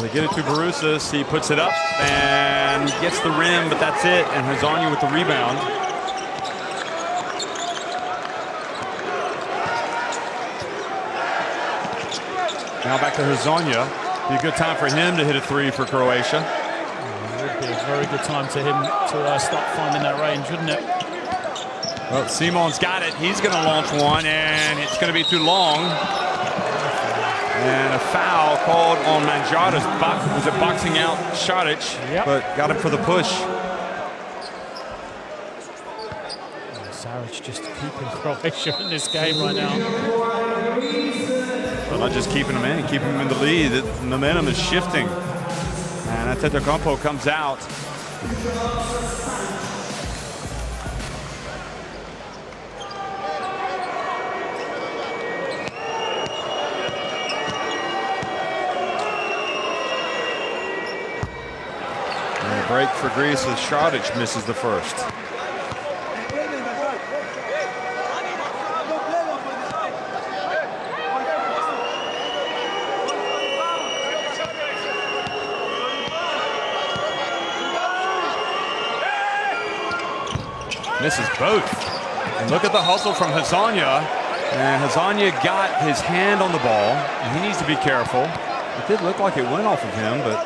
They get it to Barousas. He puts it up and gets the rim, but that's it. And Hezonja with the rebound. Now back to Hezonja. Be a good time for him to hit a 3 for Croatia. It would be a very good time to him to start finding that range, wouldn't it? Well, Simon's got it. He's going to launch one, and it's going to be too long. And a foul called on Mangiadis. Was it boxing out Šarić? Yep. But got him for the push. Saric just keeping Croatia in this game right now. Well, not just keeping him in, keeping him in the lead. The momentum is shifting. And Antetokounmpo comes out. And a break for Greece as Šarić misses the first. Misses both. And look at the hustle from Hezonja. And Hezonja got his hand on the ball, and he needs to be careful. It did look like it went off of him, but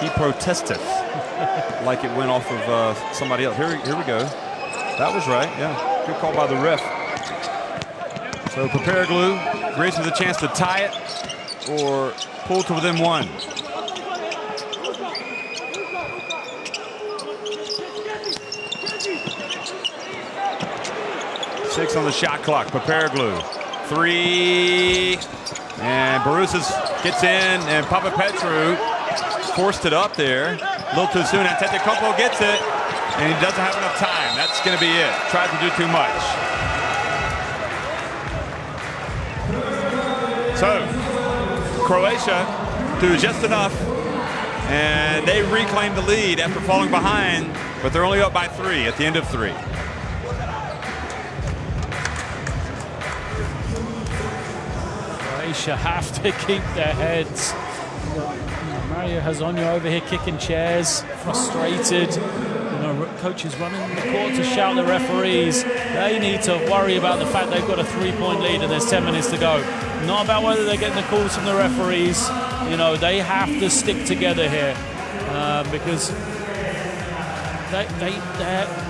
he protested. like it went off of somebody else. Here we go. That was right, yeah. Good call by the ref. So Papairglou, Greece with a chance to tie it or pull to within one. Six on the shot clock. Papairglou, three, and Baroussis gets in, and Papapetrou forced it up there a little too soon. Antetokounmpo gets it, and he doesn't have enough time. That's going to be it. Tried to do too much. So Croatia do just enough, and they reclaim the lead after falling behind, but they're only up by 3 at the end of 3. Croatia have to keep their heads. Mario Hezonja over here kicking chairs, frustrated. Coaches running in the court to shout the referees. They need to worry about the fact they've got a 3-point lead and there's 10 minutes to go. Not about whether they're getting the calls from the referees. They have to stick together here because they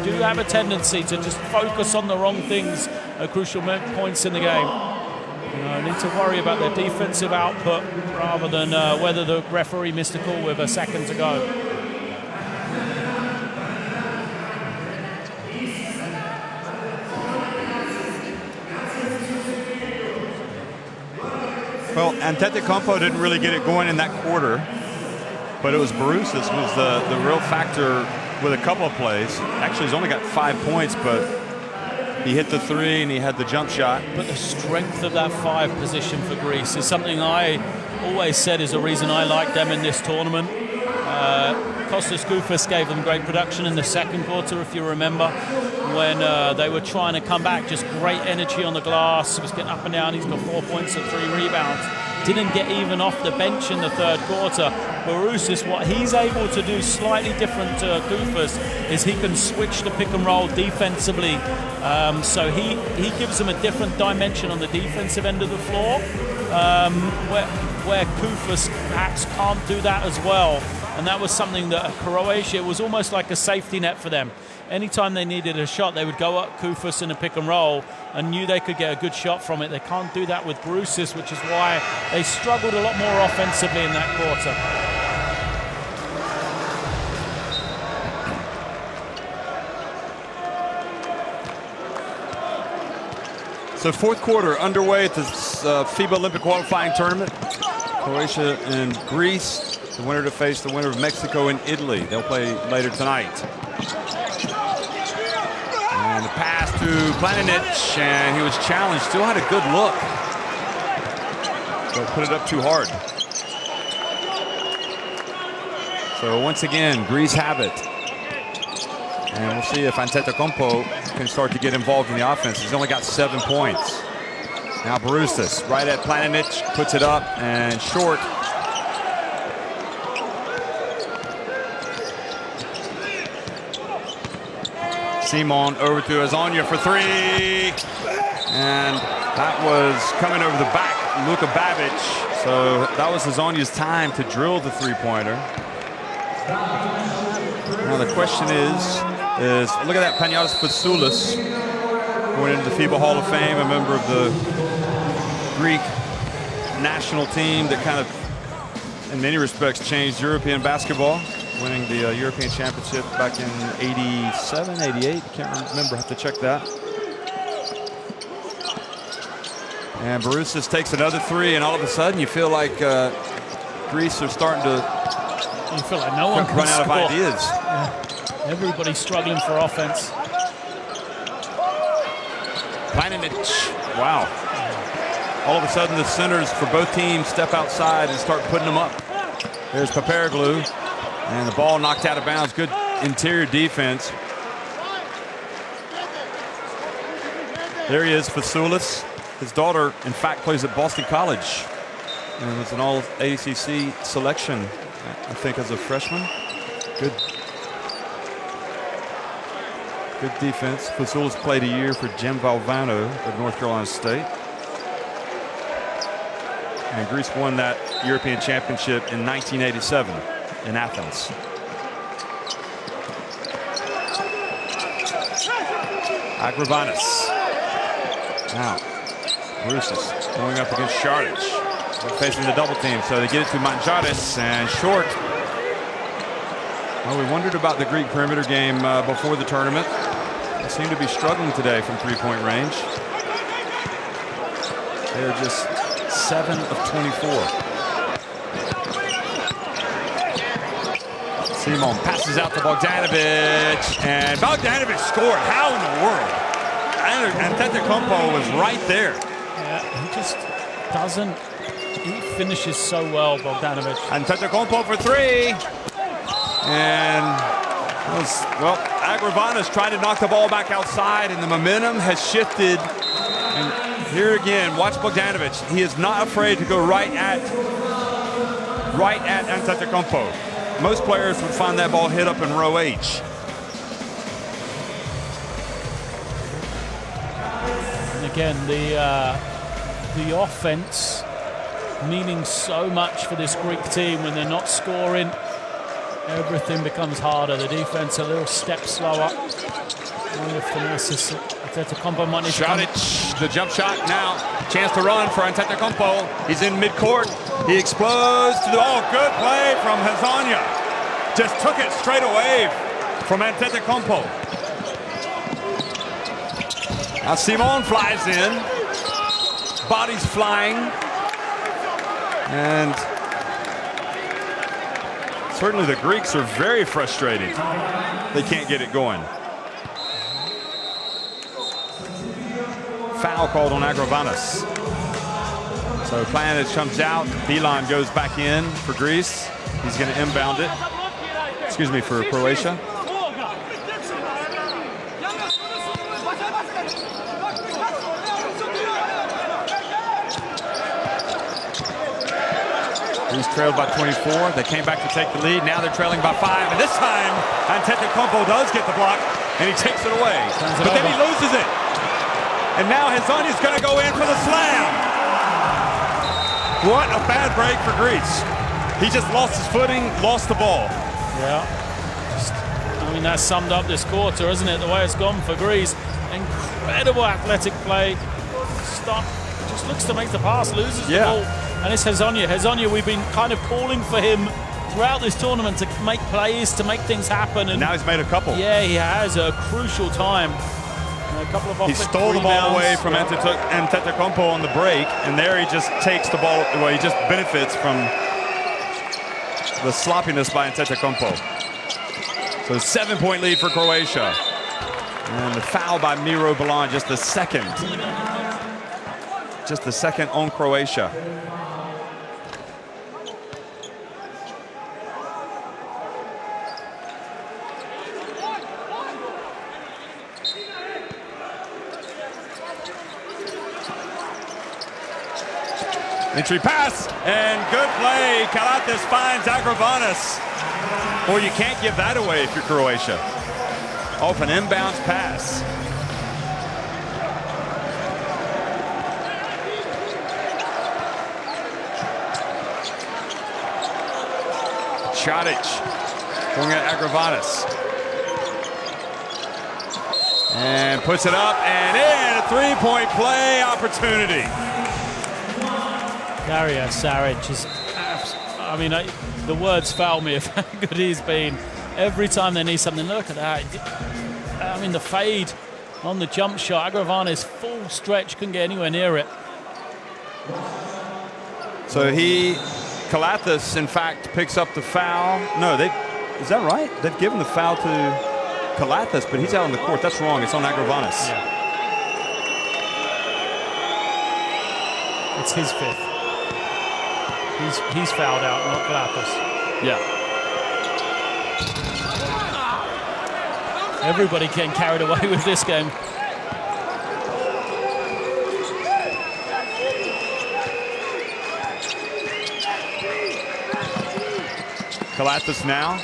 do have a tendency to just focus on the wrong things at crucial points in the game. Need to worry about their defensive output rather than whether the referee missed a call with a second to go. Well, Antetokounmpo didn't really get it going in that quarter, but it was Baroussis was the real factor with a couple of plays. Actually, he's only got 5 points, but he hit the 3 and he had the jump shot. But the strength of that 5 position for Greece is something I always said is a reason I like them in this tournament. Kostas Goufas gave them great production in the second quarter, if you remember, when they were trying to come back. Just great energy on the glass. He was getting up and down. He's got 4 points and 3 rebounds. Didn't get even off the bench in the third quarter. Baroussis, what he's able to do slightly different to Goufas is he can switch the pick and roll defensively. So he gives them a different dimension on the defensive end of the floor, where Goufas perhaps can't do that as well. And that was something that Croatia, it was almost like a safety net for them. Anytime they needed a shot, they would go up Goufas in a pick and roll and knew they could get a good shot from it. They can't do that with Baroussis, which is why they struggled a lot more offensively in that quarter. So fourth quarter underway at this FIBA Olympic Qualifying Tournament. Croatia and Greece. The winner to face the winner of Mexico and Italy. They'll play later tonight. And the pass to Planinic, and he was challenged. Still had a good look, but put it up too hard. So once again, Greece have it. And we'll see if Antetokounmpo can start to get involved in the offense. He's only got 7 points. Now Baroussis right at Planinic, puts it up and short. Simon over to Hezonja for 3, and that was coming over the back, Luka Babic. So that was Hezonja's time to drill the 3-pointer. Now the question is look at that, Paniatis Fasoulis going into the FIBA Hall of Fame, a member of the Greek national team that kind of, in many respects, changed European basketball. Winning the European Championship back in 87, 88. Can't remember, have to check that. And Baroussis takes another 3, and all of a sudden you feel like Greece are starting to feel like no one can run out score. of ideas. Yeah. Everybody's struggling for offense. Planinic, wow. All of a sudden the centers for both teams step outside and start putting them up. There's Papairglou. And the ball knocked out of bounds. Good interior defense. There he is, Fasoulis. His daughter, in fact, plays at Boston College and was an all-ACC selection, I think, as a freshman. Good defense. Fasoulis played a year for Jim Valvano of North Carolina State. And Greece won that European Championship in 1987. In Athens. Agravanis. Now, Bruce is going up against Šarić. They're facing the double team, so they get it to Manjaris and short. Well, we wondered about the Greek perimeter game before the tournament. They seem to be struggling today from three-point range. They're just 7 of 24. Simon passes out to Bogdanović, and Bogdanović scored. How in the world? And Antetokounmpo was right there. Yeah, he just doesn't. He finishes so well, Bogdanović. Antetokounmpo for three. And, well, Agravanis tried to knock the ball back outside, and the momentum has shifted. And here again, watch Bogdanović. He is not afraid to go right at Antetokounmpo. Most players would find that ball hit up in row H. And again, the offense meaning so much for this Greek team. When they're not scoring, everything becomes harder. The defense a little step slower. Antetokounmpo might need to come. Šarić, the jump shot now. Chance to run for Antetokounmpo. He's in midcourt. He explodes to the, good play from Hezonja. Just took it straight away from Antetokounmpo. Now Simon flies in. Bodies flying. And certainly the Greeks are very frustrated. They can't get it going. Foul called on Agravanis. So Planic comes out. Bilan goes back in for Greece. He's going to inbound it. Excuse me, for Croatia. Greece trailed by 24. They came back to take the lead. Now they're trailing by 5. And this time, Antetokounmpo does get the block, and he takes it away. But then he loses it. And now Hezonja's going to go in for the slam. What a bad break for Greece. He just lost his footing, lost the ball. Yeah. I mean, that summed up this quarter, isn't it? The way it's gone for Greece. Incredible athletic play. Just looks to make the pass, loses the ball. And it's Hezonja. Hezonja, we've been kind of calling for him throughout this tournament to make plays, to make things happen. And now he's made a couple. Yeah, he has a crucial time. A couple of he stole the ball away from Antetokounmpo on the break, and there he just takes the ball. Well, he just benefits from the sloppiness by Antetokounmpo. So 7-point lead for Croatia. And the foul by Miro Bilan, just the second. Just the second on Croatia. Entry pass, and good play. Kalates finds Agravanis. Well, you can't give that away if you're Croatia. Off an inbounds pass. Šarić going at Agravanis. And puts it up and in. A three-point play opportunity. Dario Saric is, I mean, the words fail me of how good he's been. Every time they need something, look at that. I mean, the fade on the jump shot. Agravanis full stretch, couldn't get anywhere near it. So Kalates, in fact, picks up the foul. No, is that right? They've given the foul to Kalates, but he's out on the court. That's wrong. It's on Agravanis. Yeah. It's his fifth. He's fouled out, not Kalates. Yeah. Everybody getting carried away with this game. Kalates now.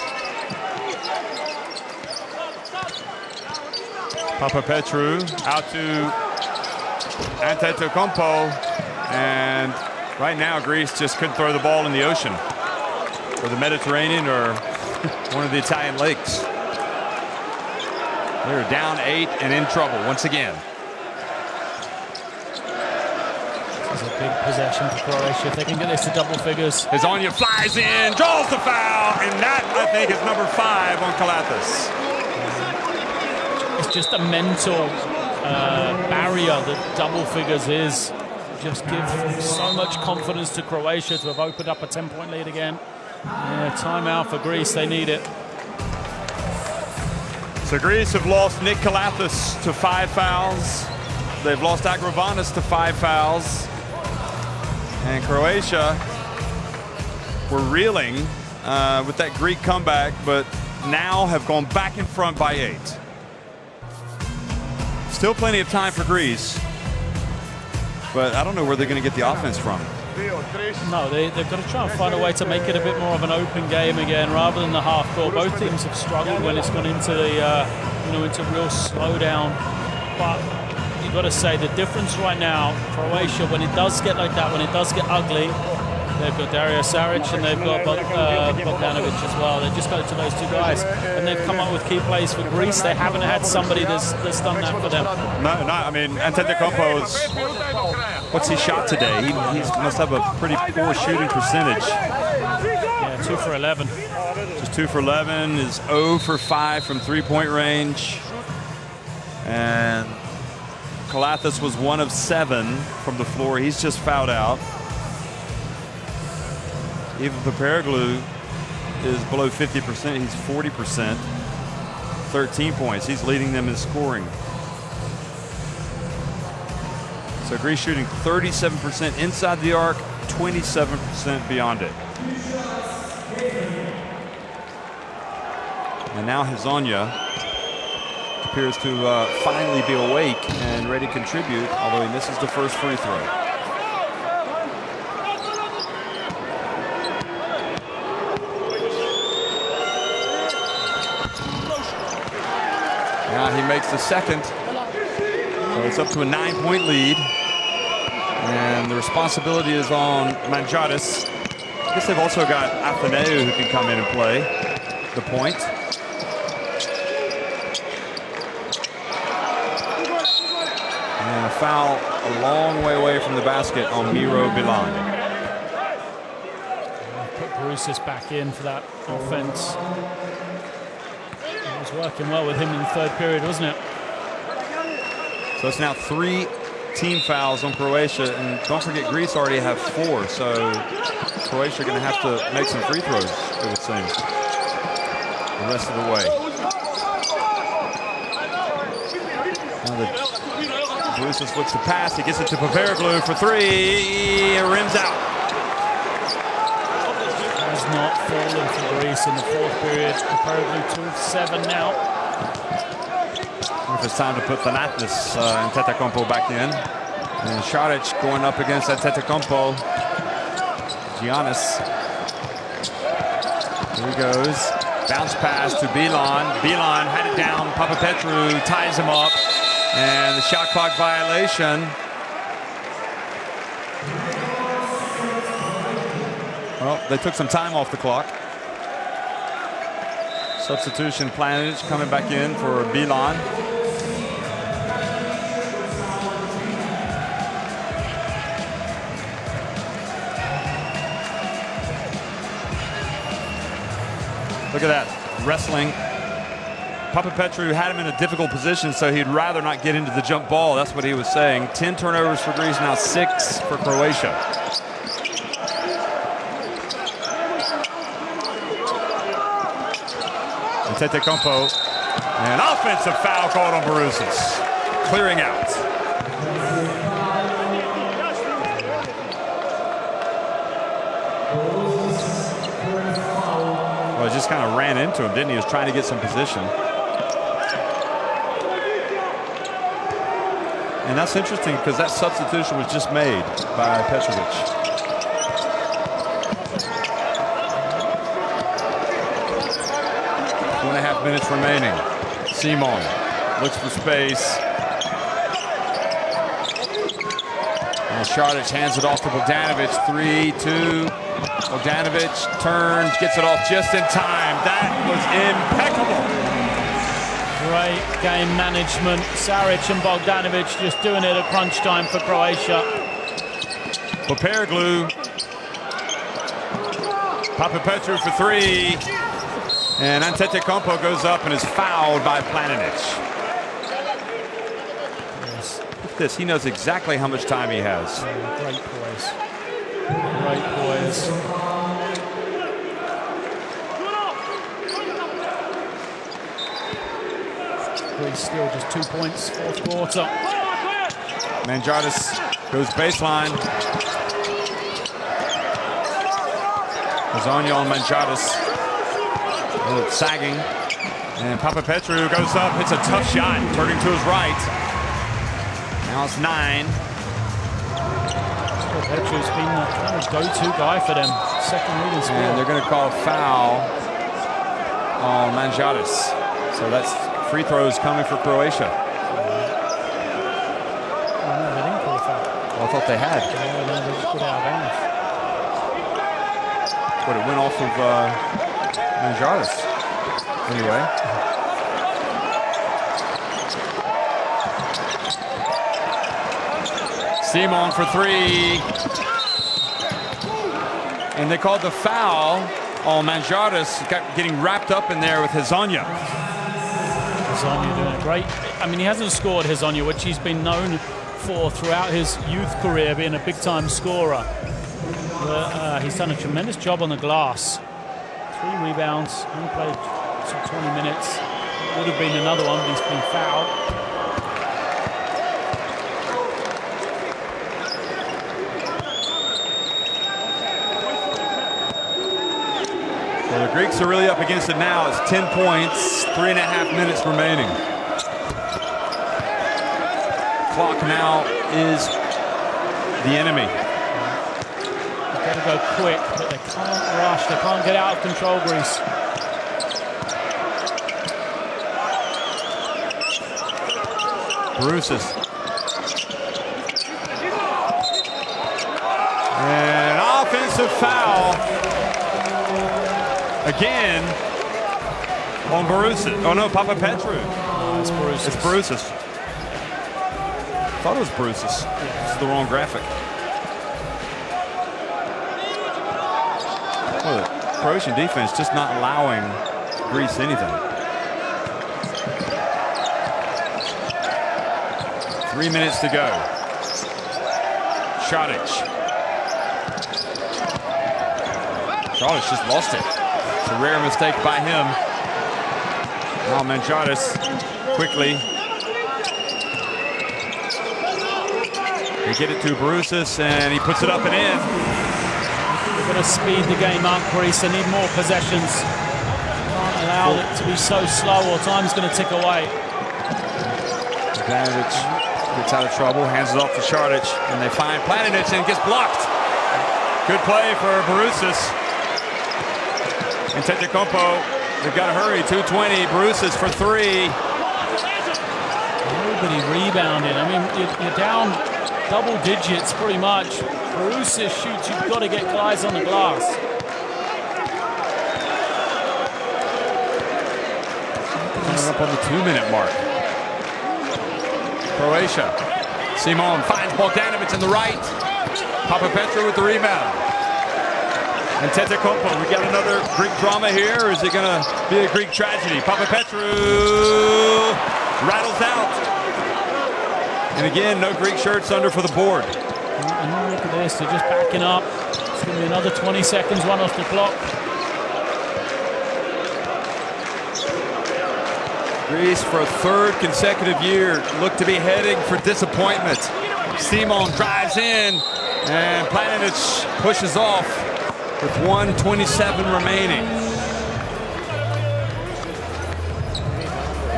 Papapetru out to Antetokounmpo, and right now Greece just couldn't throw the ball in the ocean or the Mediterranean or one of the Italian lakes. They're down 8 and in trouble once again. This is a big possession for Croatia. If they can get this to double figures. Ozonja flies in, draws the foul, and that, I think, is number 5 on Kalathis. It's just a mental barrier that double figures is. Just give so much confidence to Croatia to have opened up a 10-point lead again. Yeah, timeout for Greece. They need it. So Greece have lost Nick Kalathis to 5 fouls. They've lost Agravanis to 5 fouls. And Croatia were reeling with that Greek comeback, but now have gone back in front by 8. Still plenty of time for Greece, but I don't know where they're going to get the offense from. No, they've got to try and find a way to make it a bit more of an open game again, rather than the half court. Both teams have struggled when it's gone into the into real slowdown. But you've got to say the difference right now, Croatia, when it does get like that, when it does get ugly, they've got Dario Saric and they've got Bogdanovic as well. They've just got it to those 2 guys, and they've come up with key plays for Greece. They haven't had somebody that's done that for them. No, I mean, Antetokounmpo's, what's he shot today? He must have a pretty poor shooting percentage. Yeah, 2 for 11. Just 2 for 11, is 0 for 5 from 3-point range. And Kalathis was 1 of 7 from the floor. He's just fouled out. Even Papareglu is below 50%. He's 40%. 13 points. He's leading them in scoring. So Greece shooting 37% inside the arc, 27% beyond it. And now Ozonja appears to finally be awake and ready to contribute, although he misses the first free throw. Now he makes the second. So it's up to a 9-point lead. And the responsibility is on Mangiadis. I guess they've also got Atheneu who can come in and play the point. And a foul a long way away from the basket on Miro Bilan. Put Brusis back in for that offense. It was working well with him in the 3rd period, wasn't it? So it's now 3 team fouls on Croatia, and don't forget Greece already have 4, so Croatia are going to have to make some free throws, it would seem, the rest of the way. Now Brusis looks to pass, he gets it to Papareglu for 3, it rims out. Has not fallen for Greece in the 4th period. Papareglu 2 of 7 now. If it's time to put Thanasis and Antetokounmpo back in. And Saric going up against Antetokounmpo. Giannis. Here he goes. Bounce pass to Bilan. Bilan had it down. Papapetru ties him up. And the shot clock violation. Well, they took some time off the clock. Substitution Planic coming back in for Bilan. Look at that, wrestling. Papapetru had him in a difficult position, so he'd rather not get into the jump ball. That's what he was saying. 10 turnovers for Greece, now 6 for Croatia. Antetokounmpo, an offensive foul called on Brusis. Clearing out. Well, he just kind of ran into him, didn't he? He was trying to get some position. And that's interesting because that substitution was just made by Petrovic. 2.5 minutes remaining. Simon looks for space. And Saric hands it off to Bogdanovic. 3-2. Bogdanovic turns, gets it off just in time. That was impeccable. Great game management. Saric and Bogdanovic just doing it at crunch time for Croatia. Papairoglu. Papapetru for three. And Antetokounmpo goes up and is fouled by Planinic. Yes. Look at this. He knows exactly how much time he has. Great poise. Great poise. Greece still just 2 points, fourth quarter. Mangiadis goes baseline. Hezonja on Mangiadis. Sagging. And Papapetru goes up, hits a tough shot, turning to his right. Now it's 9. Papapetru's been the kind of go-to guy for them. Second leading scorer. And they're going to call a foul on Mangiadis. So that's free throws coming for Croatia. Oh, no, they didn't call a foul. Well, I thought they had. Yeah, no, they just put it out of bounds. But it went off of Mangiadis. Anyway. Simon for three. And they called the foul on Mangiadis, getting wrapped up in there with Hezonja. Hezonja doing it great. I mean, he hasn't scored Hezonja, which he's been known for throughout his youth career, being a big-time scorer. But, he's done a tremendous job on the glass. 3 rebounds, only played some 20 minutes. It would have been another one, but he's been fouled. Well, the Greeks are really up against it now. It's 10 points, 3.5 minutes remaining. Clock now is the enemy. They've got to go quick, but they can't rush. They can't get out of control, Greece. Bruces. And offensive foul. Again on Bruces. Oh no, Papapetru. It's Bruces. It's Bruces. Thought it was Bruces. It's the wrong graphic. Well, the Croatian defense just not allowing Greece anything. 3 minutes to go. Šarić. Šarić just lost it. It's a rare mistake by him. Now Mangiadis quickly. They get it to Bruces, and he puts it up and in. They've got to speed the game up, Greece. They need more possessions. Can't allow it to be so slow, or time's going to tick away. Bogdanovic gets out of trouble, hands it off to Šarić, and they find Planinic and gets blocked. Good play for Bruces. And Antetokounmpo, they've got to hurry. 2:20. Bruces for three. Nobody rebounding. I mean, you're down double digits pretty much. Bruces shoots. You've got to get guys on the glass. Coming up on the 2-minute mark. Croatia. Simon finds Bogdanovic in the right. Papapetru with the rebound. And Antetokounmpo, we got another Greek drama here, or is it going to be a Greek tragedy? Papapetru rattles out. And again, no Greek shirts under for the board. And look at this, they're just backing up. It's going to be another 20 seconds, run off the clock. Greece, for a third consecutive year, look to be heading for disappointment. Simon drives in, and Planinic pushes off with 1:27 remaining.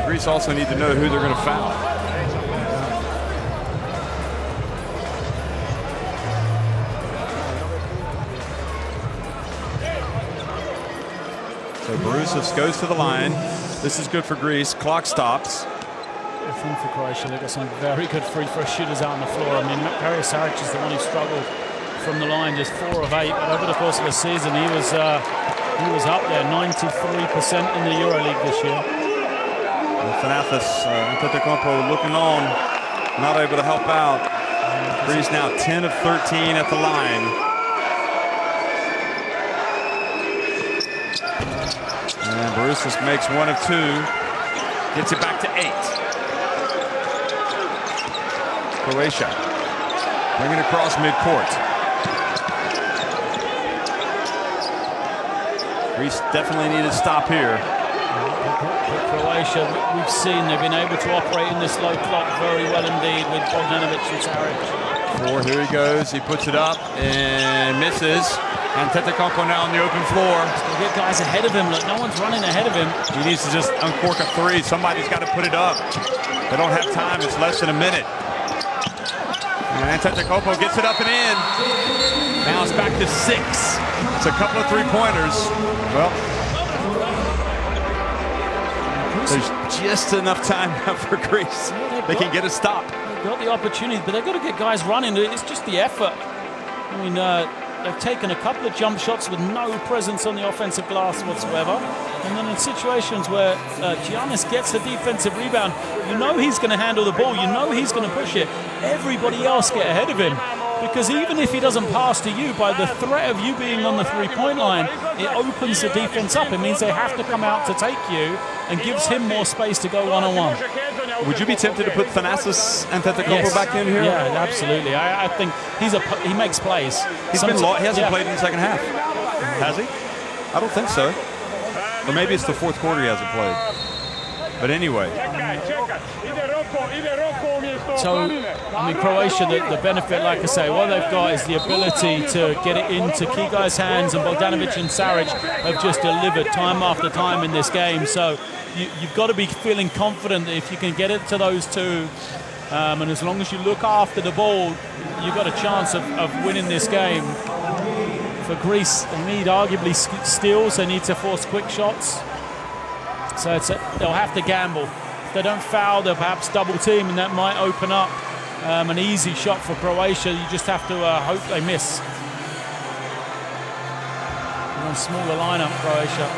Greece also need to know who they're going to foul. So Bruces goes to the line. This is good for Greece. Clock stops. I think for Croatia, they've got some very good free throw shooters out on the floor. I mean, Saric is the one who struggled from the line, just 4 of 8. But over the course of the season, he was up there, 93% in the EuroLeague this year. Thanasis Antetokounmpo looking on, not able to help out. Greece now 10 of 13 at the line. And Baroussis makes 1 of 2, gets it back to 8. Croatia bringing it across midcourt. Greece definitely need to stop here. Croatia, we've seen they've been able to operate in this low clock very well indeed with Bogdanovic and Saric. 4, here he goes, he puts it up and misses. And Antetokounmpo now on the open floor. He'll get guys ahead of him. Look, no one's running ahead of him. He needs to just uncork a 3. Somebody's got to put it up. They don't have time, it's less than a minute. And Antetokounmpo gets it up and in. Now it's back to 6. It's a couple of 3-pointers. Well, there's just enough time now for Greece. They can get a stop. They've got the opportunity, but they've got to get guys running. It's just the effort. I mean, they've taken a couple of jump shots with no presence on the offensive glass whatsoever. And then in situations where Giannis gets the defensive rebound, you know he's going to handle the ball. You know he's going to push it. Everybody else get ahead of him. Because even if he doesn't pass to you, by the threat of you being on the 3-point line, it opens the defense up. It means they have to come out to take you and gives him more space to go one-on-one. Would you be tempted to put Thanasis Antetokounmpo back in here? Yeah, absolutely. I think he makes plays. He hasn't played in the second half. Has he? I don't think so. Or maybe it's the fourth quarter he hasn't played. But anyway. So, I mean, Croatia, the benefit, like I say, what they've got is the ability to get it into key guys' hands, and Bogdanovic and Saric have just delivered time after time in this game. So you've got to be feeling confident that if you can get it to those two, and as long as you look after the ball, you've got a chance of winning this game. For Greece, they need arguably steals. They need to force quick shots. So they'll have to gamble. If they don't foul, they'll perhaps double team, and that might open up an easy shot for Croatia. You just have to hope they miss. A smaller lineup, Croatia.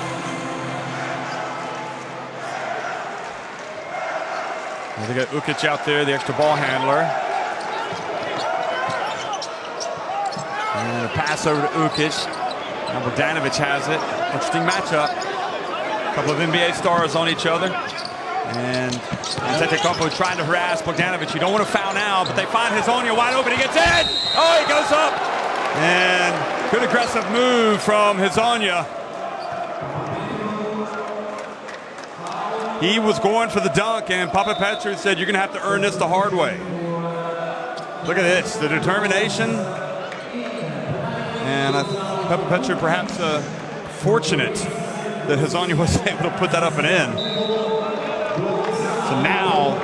They got Ukic out there, the extra ball handler. And a pass over to Ukic. Now Bogdanovic has it. Interesting matchup. A couple of NBA stars on each other. And Antetokounmpo trying to harass Bogdanovic. You don't want to foul now, but they find Hezonja wide open. He gets in. Oh, he goes up. And good aggressive move from Hezonja. He was going for the dunk, and Papa Petru said, you're going to have to earn this the hard way. Look at this, the determination. And Papa Petru perhaps fortunate that Hezonja was able to put that up and in. So now,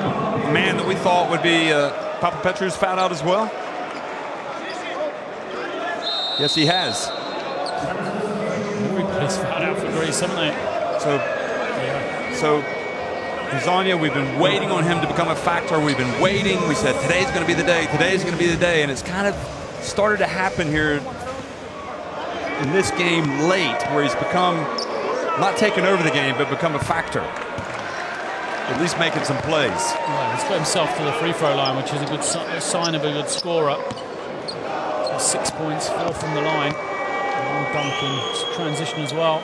the man that we thought would be Papa Petru's fouled out as well. Yes, he has. Everybody's fouled out for Greece, haven't they? So Hezonja, we've been waiting on him to become a factor. We've been waiting. We said today's going to be the day. Today's going to be the day, and it's kind of started to happen here in this game late, where he's become not taken over the game, but become a factor. At least making some plays. Yeah, he's put himself to the free throw line, which is a good sign of a good scorer. So 6 points, 4 from the line. One dunk in transition as well.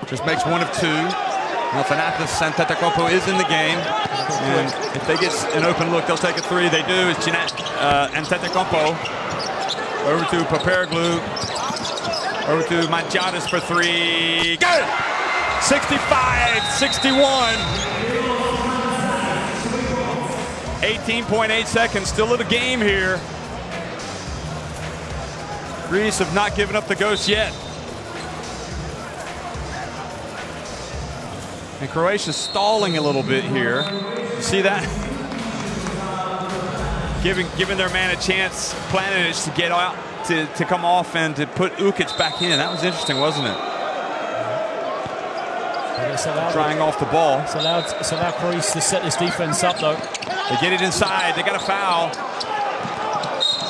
Just makes 1 of 2. Now Thanasis Antetokounmpo is in the game. And if they get an open look, they'll take a 3. They do. It's Antetokounmpo over to Papairoglu. Over to Mangiadis for 3. Good! 65-61. 18.8 seconds, still in the game here. Greece have not given up the ghost yet. And Croatia's stalling a little bit here. You see that? Giving their man a chance, Planinic to get out, to come off and to put Ukic back in. That was interesting, wasn't it? Trying off the ball. It's allowed Greece to set this defense up, though. They get it inside. They got a foul.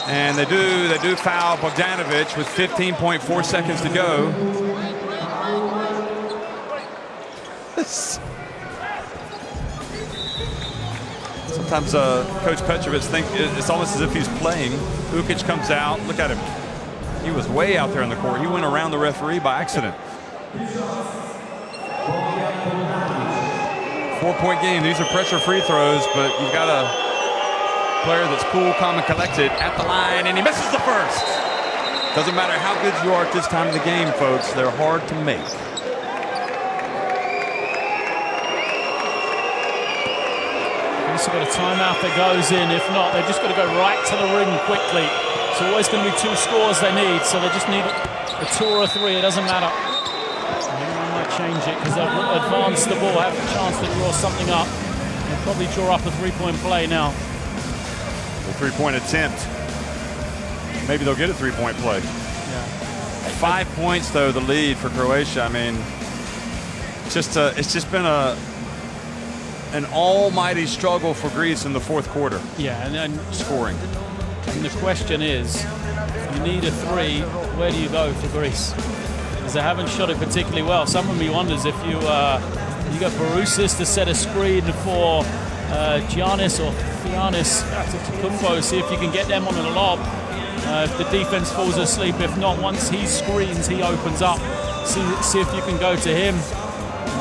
And they do foul Bogdanovic with 15.4 seconds to go. sometimes Coach Petrovic thinks it's almost as if he's playing. Ukic comes out. Look at him. He was way out there in the court. He went around the referee by accident. 4-point game. These are pressure free throws, but you've got a player that's cool, calm, and collected at the line, and he misses the first. Doesn't matter how good you are at this time of the game, folks. They're hard to make. He's got a timeout that goes in. If not, they've just got to go right to the ring quickly. It's always going to be 2 scores they need, so they just need a 2 or a 3. It doesn't matter. Anyone might change it because they'll advance the ball, have a chance to draw something up. They'll probably draw up a 3-point play now. A 3-point attempt. Maybe they'll get a 3-point play. Yeah. 5 points, though, the lead for Croatia. I mean, it's just been an almighty struggle for Greece in the fourth quarter. Yeah, and then scoring. And the question is, you need a 3. Where do you go for Greece? Because they haven't shot it particularly well. Some of me wonders if you got Barousis to set a screen for Giannis or Giannis Antetokounmpo, see if you can get them on a lob. If the defense falls asleep, if not, once he screens, he opens up. See if you can go to him.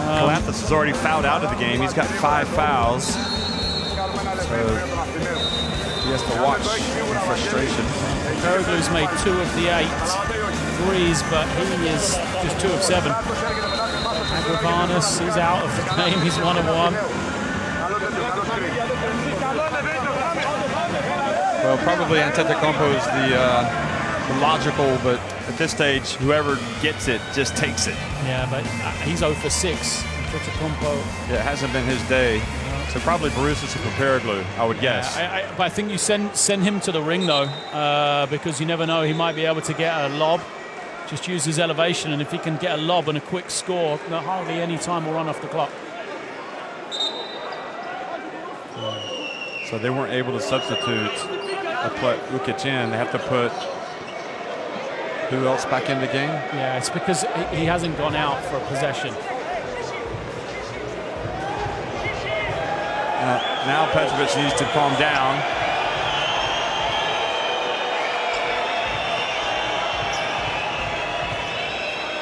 Kalanthus is already fouled out of the game. He's got 5 fouls. So he has to watch in frustration. Peroglu's made 2 of the 8 threes, but he is just 2 of 7. Agravanis, he's out of the game. He's 1 of 1. Well, probably Antetokounmpo is the logical, but at this stage, whoever gets it just takes it. Yeah, but he's 0 for 6. Antetokounmpo. Yeah, it hasn't been his day. So probably Barousis or Peroglu, I would guess. But I think you send him to the ring, though, because you never know. He might be able to get a lob. Just use his elevation, and if he can get a lob and a quick score, hardly any time will run off the clock. So they weren't able to substitute Ukic in. They have to put who else back in the game? Yeah, it's because he hasn't gone out for a possession. Now Petrovic needs to calm down.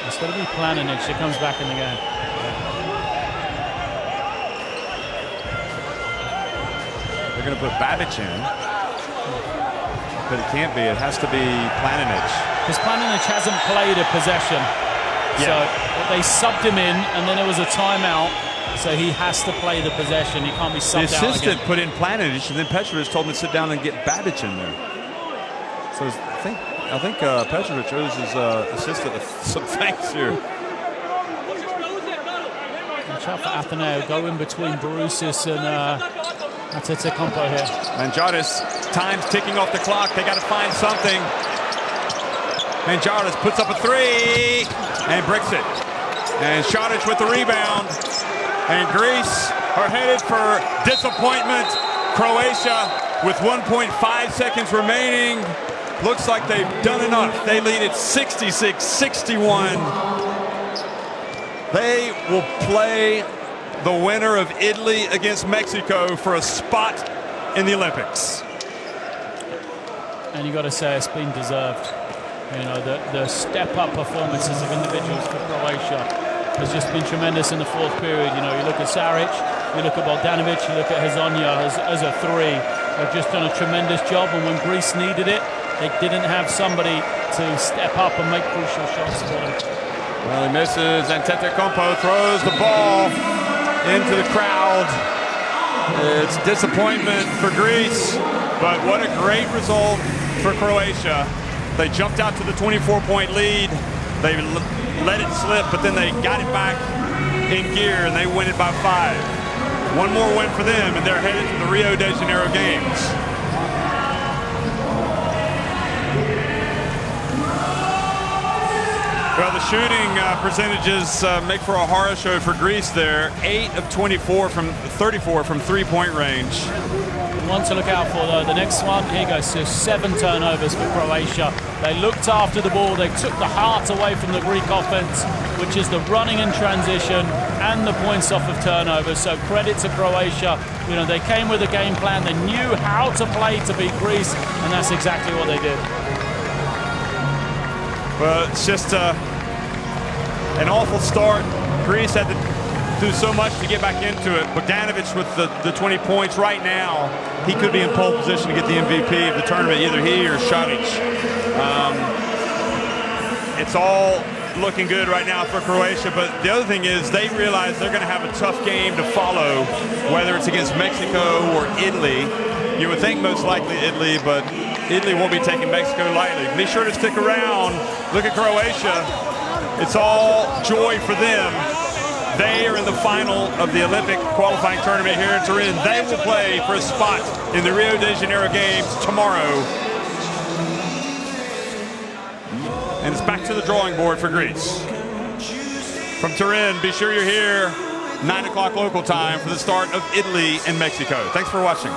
It's going to be Planinic that comes back in the game. They're going to put Babic in, but it can't be. It has to be Planinic. Because Planinic hasn't played a possession. Yeah. So they subbed him in, and then there was a timeout. So he has to play the possession. He can't be subbed out. The assistant put in Planinic, and then Petrovic told him to sit down and get Babic in there. So I think Petrovic owes his assistant some thanks here. Watch out for Atheneo. Go in between Barousis and Antetokounmpo here. Mangiatis, time's ticking off the clock. They got to find something. Mangiatis puts up a 3 and bricks it. And Šarić with the rebound. And Greece are headed for disappointment. Croatia with 1.5 seconds remaining. Looks like they've done enough. They lead at 66-61. They will play the winner of Italy against Mexico for a spot in the Olympics. And you got to say it's been deserved. You know, the step-up performances of individuals for Croatia has just been tremendous in the fourth period. You know, you look at Šarić, you look at Bogdanovic, you look at Hezonja as a 3. They've just done a tremendous job, and when Greece needed it, they didn't have somebody to step up and make crucial shots for them. Well, he misses. Antetokounmpo throws the ball into the crowd. It's disappointment for Greece, but what a great result for Croatia. They jumped out to the 24-point lead. They let it slip, but then they got it back in gear, and they win it by 5. One more win for them, and they're headed to the Rio de Janeiro Games. Well, the shooting percentages make for a horror show for Greece there. 8 of 34 from 34 from 3-point range. One to look out for, though. The next one, here goes. So 7 turnovers for Croatia. They looked after the ball. They took the heart away from the Greek offense, which is the running in transition and the points off of turnovers. So credit to Croatia. You know, they came with a game plan. They knew how to play to beat Greece, and that's exactly what they did. Well, it's just an awful start. Greece had to do so much to get back into it. Bogdanovic with the 20 points right now. He could be in pole position to get the MVP of the tournament, either he or Šarić. It's all looking good right now for Croatia, but the other thing is they realize they're going to have a tough game to follow, whether it's against Mexico or Italy. You would think most likely Italy, but Italy won't be taking Mexico lightly. Be sure to stick around. Look at Croatia. It's all joy for them. They are in the final of the Olympic Qualifying Tournament here in Turin. They will play for a spot in the Rio de Janeiro Games tomorrow. And it's back to the drawing board for Greece. From Turin, be sure you're here 9 o'clock local time for the start of Italy and Mexico. Thanks for watching.